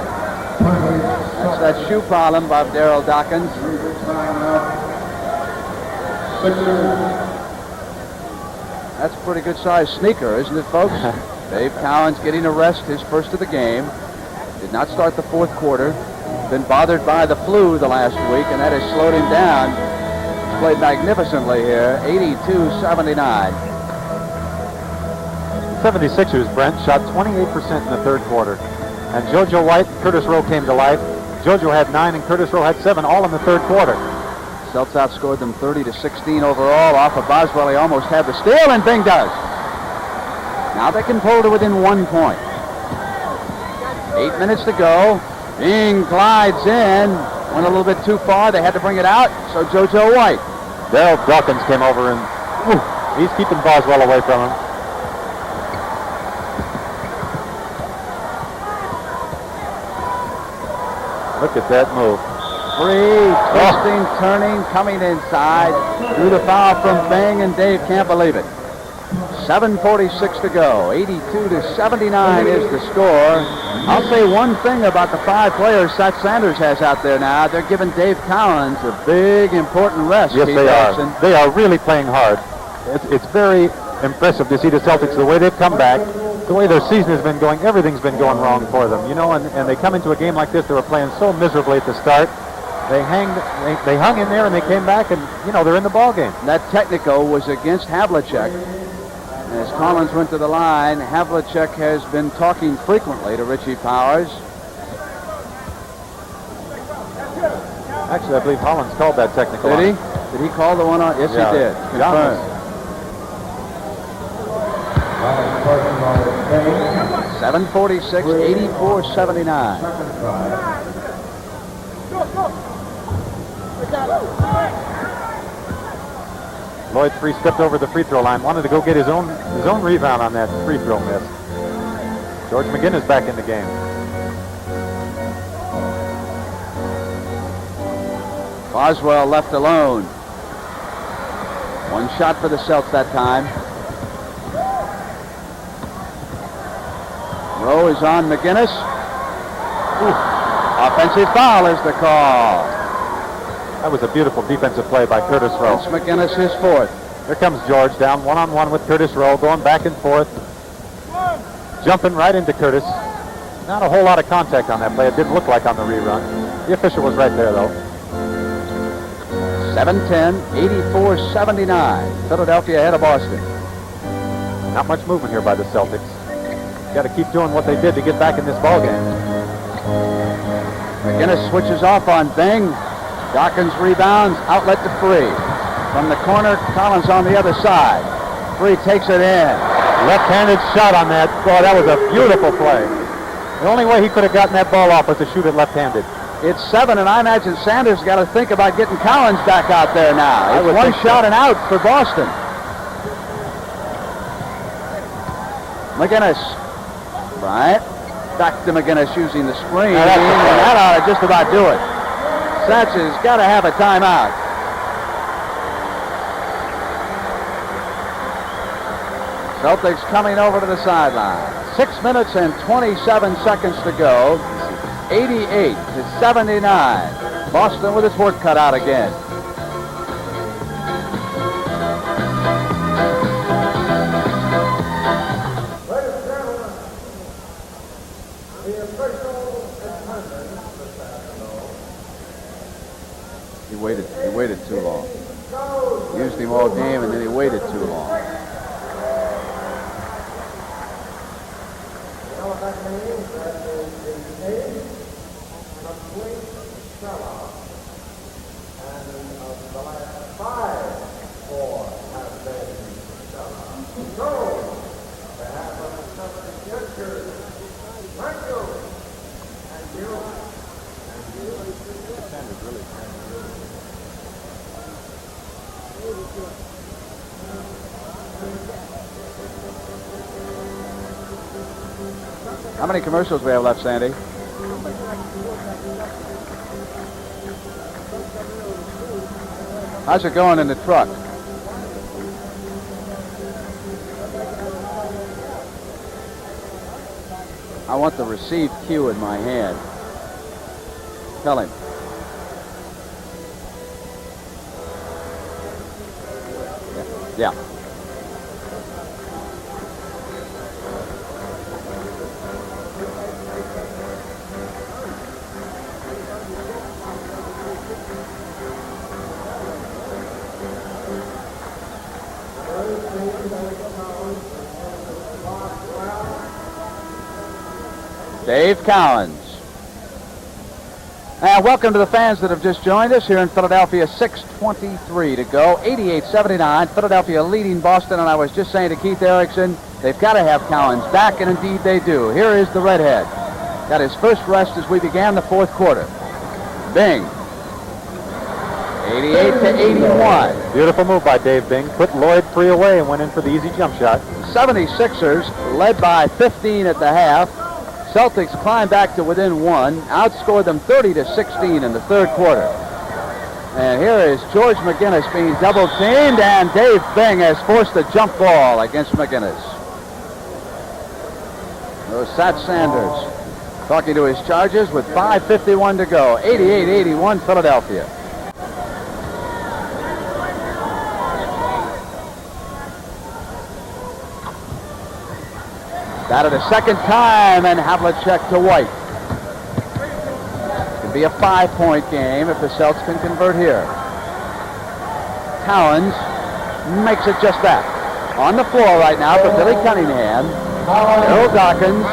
A: That's that shoe problem by Darryl Dawkins. That's a pretty good sized sneaker, isn't it, folks? Dave Cowens getting a rest, his first of the game. Did not start the 4th quarter. Been bothered by the flu the last week, and that has slowed him down. He's played magnificently here, 82-79.
B: 76ers, Brent, shot 28% in the 3rd quarter. And JoJo White, Curtis Rowe came to life. JoJo had 9 and Curtis Rowe had 7, all in the 3rd quarter.
A: Celtics outscored them 30-16 overall. Off of Boswell, he almost had the steal, and Bing does. Now they can pull to within 1 point. 8 minutes to go. Bing glides in. Went a little bit too far. They had to bring it out. So JoJo White.
B: Darryl Dawkins came over and he's keeping Boswell away from him. Look at that move.
A: Free, twisting, turning, coming inside. Drew the foul from Bing, and Dave can't believe it. 7:46 to go. 82-79 is the score. I'll say one thing about the 5 players Seth Sanders has out there now. They're giving Dave Cowens a big, important rest.
B: Yes,
A: Keith
B: they
A: Jackson.
B: are. They are really playing hard. It's very impressive to see the Celtics, the way they've come back, the way their season has been going. Everything's been going wrong for them, you know, and they come into a game like this. They were playing so miserably at the start. They hung in there, and they came back, and, you know, they're in the ball game.
A: That technical was against Havlicek. As Collins went to the line, Havlicek has been talking frequently to Richie Powers.
B: Actually, I believe Hollins called that technical.
A: Did he? Did he call the one on? Yes,
B: Yeah.
A: he did. Confirmed. 7:46, 84-79.
B: Lloyd stepped over the free throw line, wanted to go get his own rebound on that free throw miss. George McGinnis back in the game.
A: Boswell left alone. One shot for the Celts that time. Rowe is on McGinnis. Offensive foul is the call.
B: That was a beautiful defensive play by Curtis Rowe.
A: It's McGinnis, his 4th.
B: Here comes George down one-on-one with Curtis Rowe, going back and forth, jumping right into Curtis. Not a whole lot of contact on that play. It didn't look like on the rerun. The official was right there, though.
A: 7:10, 84-79. Philadelphia ahead of Boston.
B: Not much movement here by the Celtics. Got to keep doing what they did to get back in this ball game.
A: McGinnis switches off on Bing. Dawkins rebounds, outlet to Free. From the corner, Collins on the other side. Free takes it in.
B: Left-handed shot on that. Boy, that was a beautiful play. The only way he could have gotten that ball off was to shoot it left-handed.
A: It's 7, and I imagine Sanders got to think about getting Cowens back out there now. It's one shot and out for Boston. McGinnis. Bryant. Back to McGinnis using the screen.
B: Now
A: That ought to just about do it. Satch's got to have a timeout. Celtics coming over to the sideline. 6 minutes and 27 seconds to go. 88-79. Boston with its work cut out again. He waited too long. Used him all game, and then he waited too long. How many commercials we have left, Sandy? How's it going in the truck? I want the receive cue in my hand. Tell him. Yeah. Dave Cowens. And welcome to the fans that have just joined us here in Philadelphia. 6:23 to go. 88-79. Philadelphia leading Boston. And I was just saying to Keith Erickson, They've got to have Cowens back, and indeed they do. Here is the redhead. Got his first rest as we began the fourth quarter. Bing. 88-81.
B: Beautiful move by Dave Bing. Put Lloyd free away and went in for the easy jump shot.
A: 76ers led by 15 at the half. Celtics climbed back to within 1, outscored them 30-16 in the third quarter. And here is George McGinnis being double-teamed, and Dave Bing has forced a jump ball against McGinnis. Sat Sanders talking to his Chargers with 5:51 to go. 88-81 Philadelphia. Got it a second time, and Havlicek to White. Could be a 5-point game if the Celtics can convert here. Cowens makes it just that. On the floor right now for Billy Cunningham. Earl Dawkins,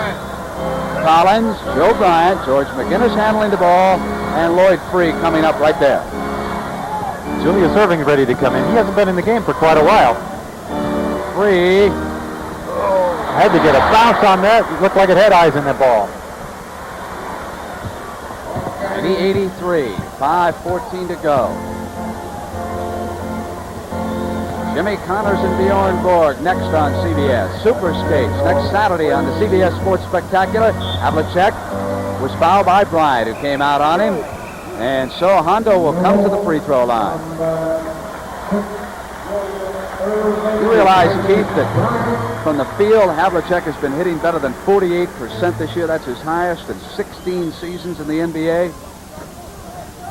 A: Collins, Joe Bryant, George McGinnis handling the ball, and Lloyd Free coming up right there.
B: Julius Erving ready to come in. He hasn't been in the game for quite a while.
A: Free.
B: Had to get a bounce on that. It looked like it had eyes in that ball.
A: 80-83, 5:14 to go. Jimmy Connors and Bjorn Borg next on CBS. Super Skates next Saturday on the CBS Sports Spectacular. Havlicek was fouled by Bryant, who came out on him. And so Hondo will come to the free throw line. You realize, Keith, that from the field, Havlicek has been hitting better than 48% this year. That's his highest in 16 seasons in the NBA.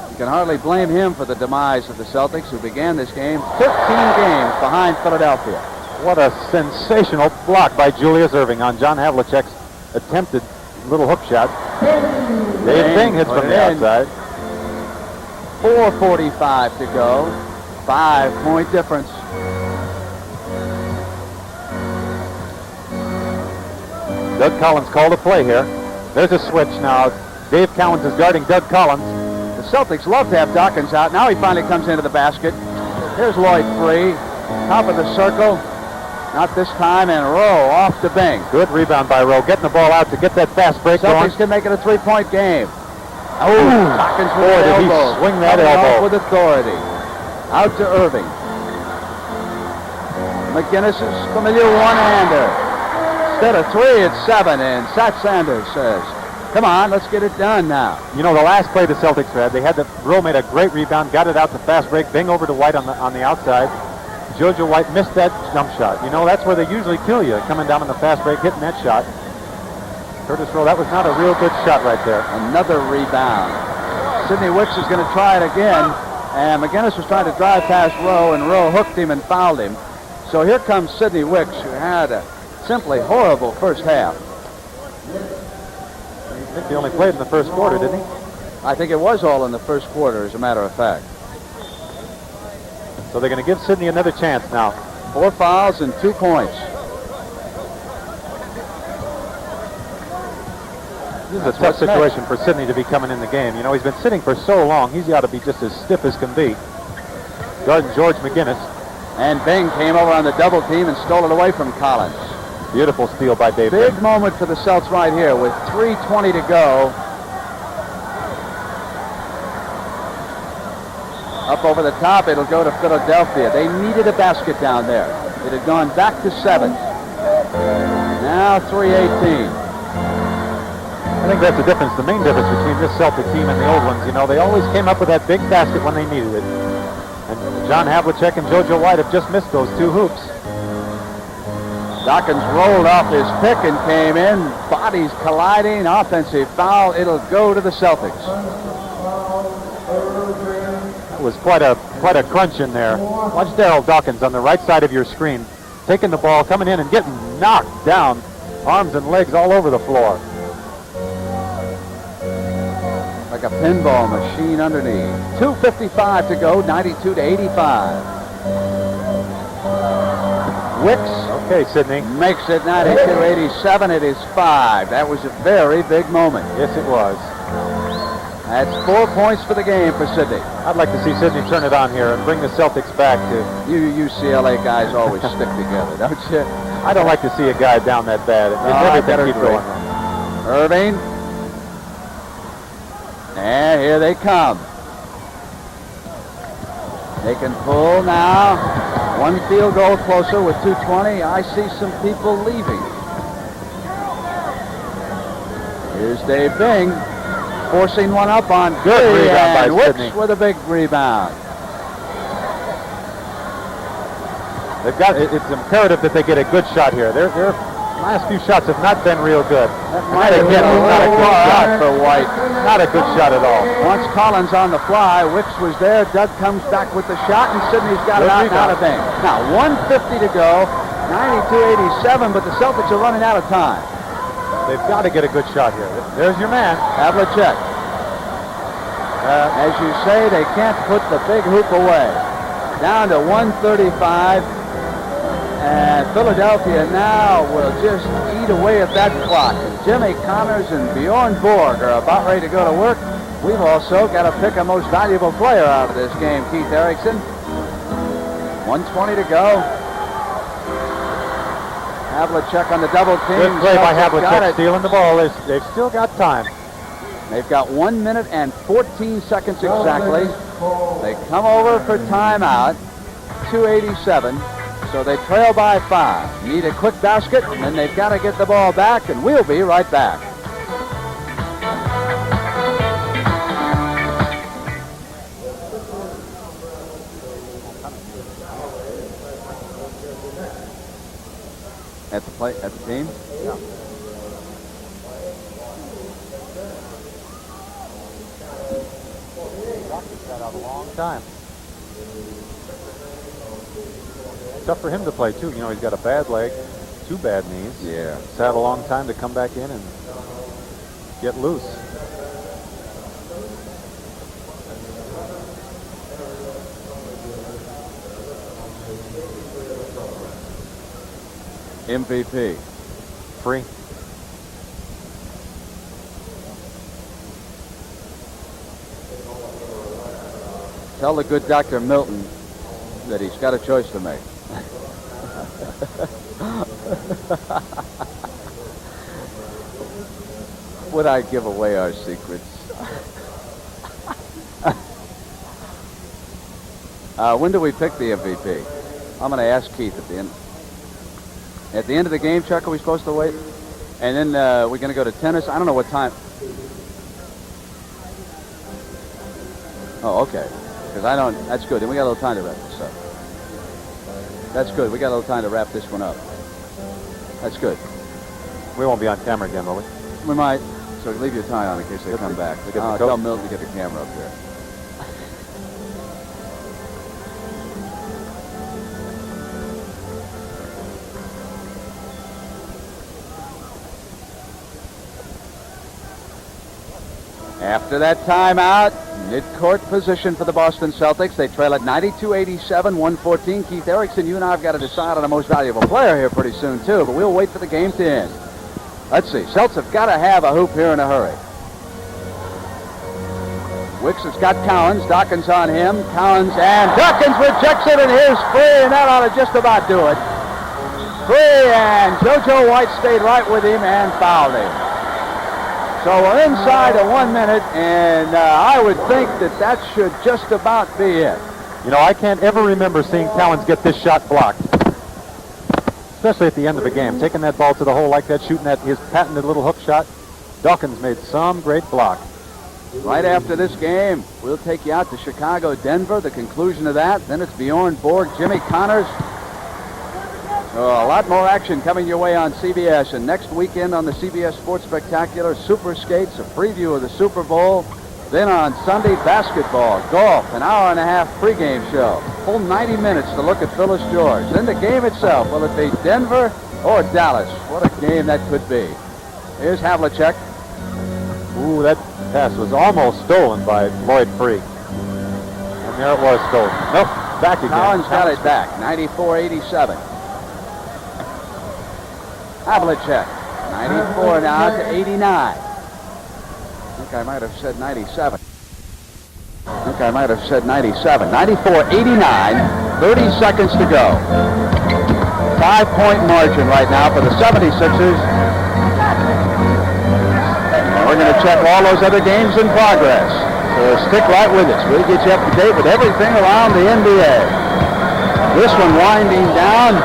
A: You can hardly blame him for the demise of the Celtics, who began this game 15 games behind Philadelphia.
B: What a sensational block by Julius Erving on John Havlicek's attempted little hook shot. Dave Bing hits from the outside.
A: 4:45 to go. 5-point difference.
B: Doug Collins called a play here. There's a switch now. Dave Cowens is guarding Doug Collins.
A: The Celtics love to have Dawkins out. Now he finally comes into the basket. Here's Lloyd Free. Top of the circle. Not this time, and Rowe off to Bing.
B: Good rebound by Rowe. Getting the ball out to get that fast break going.
A: Celtics can make it a 3-point game. Dawkins with
B: Boy,
A: the
B: did he
A: elbow.
B: swing that
A: Coming
B: elbow.
A: off with authority. Out to Erving. McGinnis' familiar one-hander. Instead of 3, it's 7, and Sat Sanders says, come on, let's get it done now.
B: You know, the last play the Celtics had, Rowe made a great rebound, got it out to fast break, Bing over to White on the outside. Jojo White missed that jump shot. You know, that's where they usually kill you, coming down on the fast break, hitting that shot. Curtis Rowe, that was not a real good shot right there.
A: Another rebound. Sidney Wicks is going to try it again, and McGinnis was trying to drive past Rowe, and Rowe hooked him and fouled him. So here comes Sidney Wicks, who had a simply horrible first half.
B: I think he only played in the first quarter, didn't he?
A: I think it was all in the first quarter, as a matter of fact.
B: So they're going to give Sidney another chance now.
A: 4 fouls and 2 points.
B: This is a tough situation for Sidney to be coming in the game. You know, he's been sitting for so long, he's got to be just as stiff as can be. Guarding George McGinnis.
A: And Bing came over on the double team and stole it away from Collins.
B: Beautiful steal by Dave
A: Big
B: Bing.
A: moment for the Celts right here with 3:20 to go. Up over the top, it'll go to Philadelphia. They needed a basket down there. It had gone back to 7. Now 3:18.
B: I think that's the difference, the main difference between this Celtic team and the old ones. You know, they always came up with that big basket when they needed it. And John Havlicek and Jojo White have just missed those 2 hoops.
A: Dawkins rolled off his pick and came in. Bodies colliding. Offensive foul. It'll go to the Celtics.
B: That was quite a crunch in there. Watch Darryl Dawkins on the right side of your screen, taking the ball, coming in and getting knocked down. Arms and legs all over the floor.
A: Like a pinball machine underneath. 2:55 to go, 92-85. Wicks.
B: Okay, Sidney.
A: Makes it 92-87. It is 5. That was a very big moment.
B: Yes, it was.
A: That's 4 points for the game for Sidney.
B: I'd like to see Sidney turn it on here and bring the Celtics back to...
A: You UCLA guys always stick together, don't you?
B: I don't like to see a guy down that bad. Everything keep going.
A: Erving. And here they come. They can pull now. One field goal closer with 2:20. I see some people leaving. Here's Dave Bing forcing one up on
B: Good rebound by
A: Wicks
B: Sidney.
A: with a big rebound.
B: They've got. It's imperative that they get a good shot here. Their last few shots have not been real good.
A: That might have been a
B: Not a
A: little
B: good
A: far
B: shot.
A: out for White.
B: Not a good shot at all.
A: Once Collins on the fly, Wicks was there. Doug comes back with the shot, and Sidney's got it out and out of Bing. Now 1:50 to go, 92-87, but the Celtics are running out of time.
B: They've got to get a good shot here. There's your man.
A: Havlicek. As you say, they can't put the big hoop away. Down to 1:35. And Philadelphia now will just eat away at that clock. And Jimmy Connors and Bjorn Borg are about ready to go to work. We've also got to pick a most valuable player out of this game, Keith Erickson. 1:20 to go. Havlicek on the double team.
B: Good play by
A: Celtics got
B: Havlicek,
A: it.
B: stealing the ball. They've still got time.
A: They've got 1 minute and 14 seconds exactly. They come over for timeout. 2:87. So they trail by 5. Need a quick basket, and then they've got to get the ball back, and we'll be right back. At the team?
B: Yeah. Dawkins got out a long time. Tough for him to play too. You know, he's got a bad leg, 2 bad knees.
A: Yeah.
B: He's had a long time to come back in and get loose.
A: MVP.
B: Free.
A: Tell the good Dr. Milton that he's got a choice to make. Would I give away our secrets? When do we pick the MVP? I'm going to ask Keith at the end. At the end of the game, Chuck, are we supposed to wait? And then we're going to go to tennis. I don't know what time. Oh, okay. Because I don't. That's good. Then we got a little time to wrap this up. That's good. We got a little time to wrap this one up. That's good.
B: We won't be on camera again, will we?
A: We might. So leave your tie on in case they come back. Tell Milton to get the camera up there. After that timeout, mid-court position for the Boston Celtics. They trail at 92-87, 114. Keith Erickson, you and I have got to decide on the most valuable player here pretty soon, too, but we'll wait for the game to end. Let's see. Celtics have got to have a hoop here in a hurry. Wicks has got Cowens. Dawkins on him. Cowens, and Dawkins rejects it, and here's free, and that ought to just about do it. Free, and JoJo White stayed right with him and fouled him. So we're inside of 1 minute, and I would think that should just about be it.
B: You know, I can't ever remember seeing Cowens get this shot blocked, especially at the end of a game. Taking that ball to the hole like that, shooting that his patented little hook shot. Dawkins made some great block.
A: Right after this game, we'll take you out to Chicago, Denver, the conclusion of that. Then it's Bjorn Borg, Jimmy Connors. A lot more action coming your way on CBS. And next weekend on the CBS Sports Spectacular, Super Skates, a preview of the Super Bowl. Then on Sunday, basketball, golf, an hour and a half pregame show. Full 90 minutes to look at Phyllis George. Then the game itself, will it be Denver or Dallas? What a game that could be. Here's Havlicek.
B: Ooh, that pass was almost stolen by Lloyd Free. And there it was stolen. Nope, back again.
A: Cowens got it back, 94-87. Havlicek, 94 now to 89. I think I might have said 97. 94-89, 30 seconds to go. 5-point margin right now for the 76ers. We're going to check all those other games in progress. So stick right with us. We'll get you up to date with everything around the NBA. This one winding down.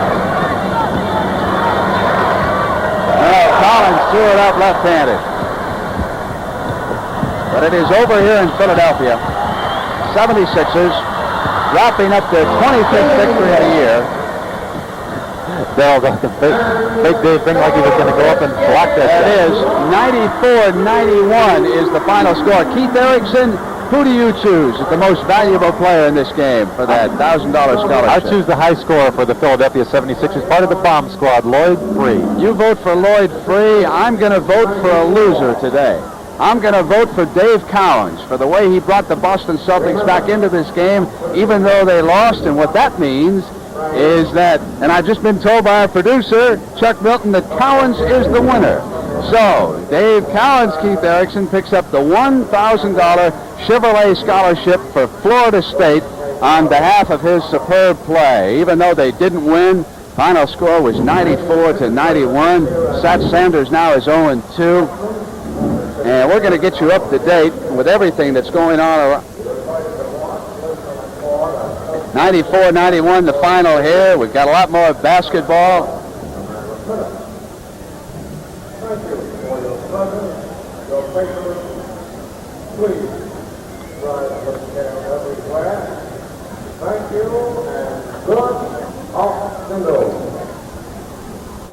A: Cowens threw it up left-handed. But it is over here in Philadelphia. 76ers wrapping up their 25th victory of the year.
B: Darryl got the big Dave thing like he was going to go up and block that.
A: It is 94-91 is the final score. Keith Erickson, who do you choose as the most valuable player in this game for that $1,000 scholarship?
B: I choose the high scorer for the Philadelphia 76ers, part of the bomb squad, Lloyd Free.
A: You vote for Lloyd Free. I'm going to vote for a loser today. I'm going to vote for Dave Cowens for the way he brought the Boston Celtics back into this game, even though they lost. And what that means is that, and I've just been told by our producer, Chuck Milton, that Cowens is the winner. So, Dave Cowens, Keith Erickson, picks up the $1,000 Chevrolet scholarship for Florida State on behalf of his superb play. Even though they didn't win, final score was 94-91. Sat Sanders now is 0-2. And we're going to get you up to date with everything that's going on around. 94-91, the final here. We've got a lot more basketball.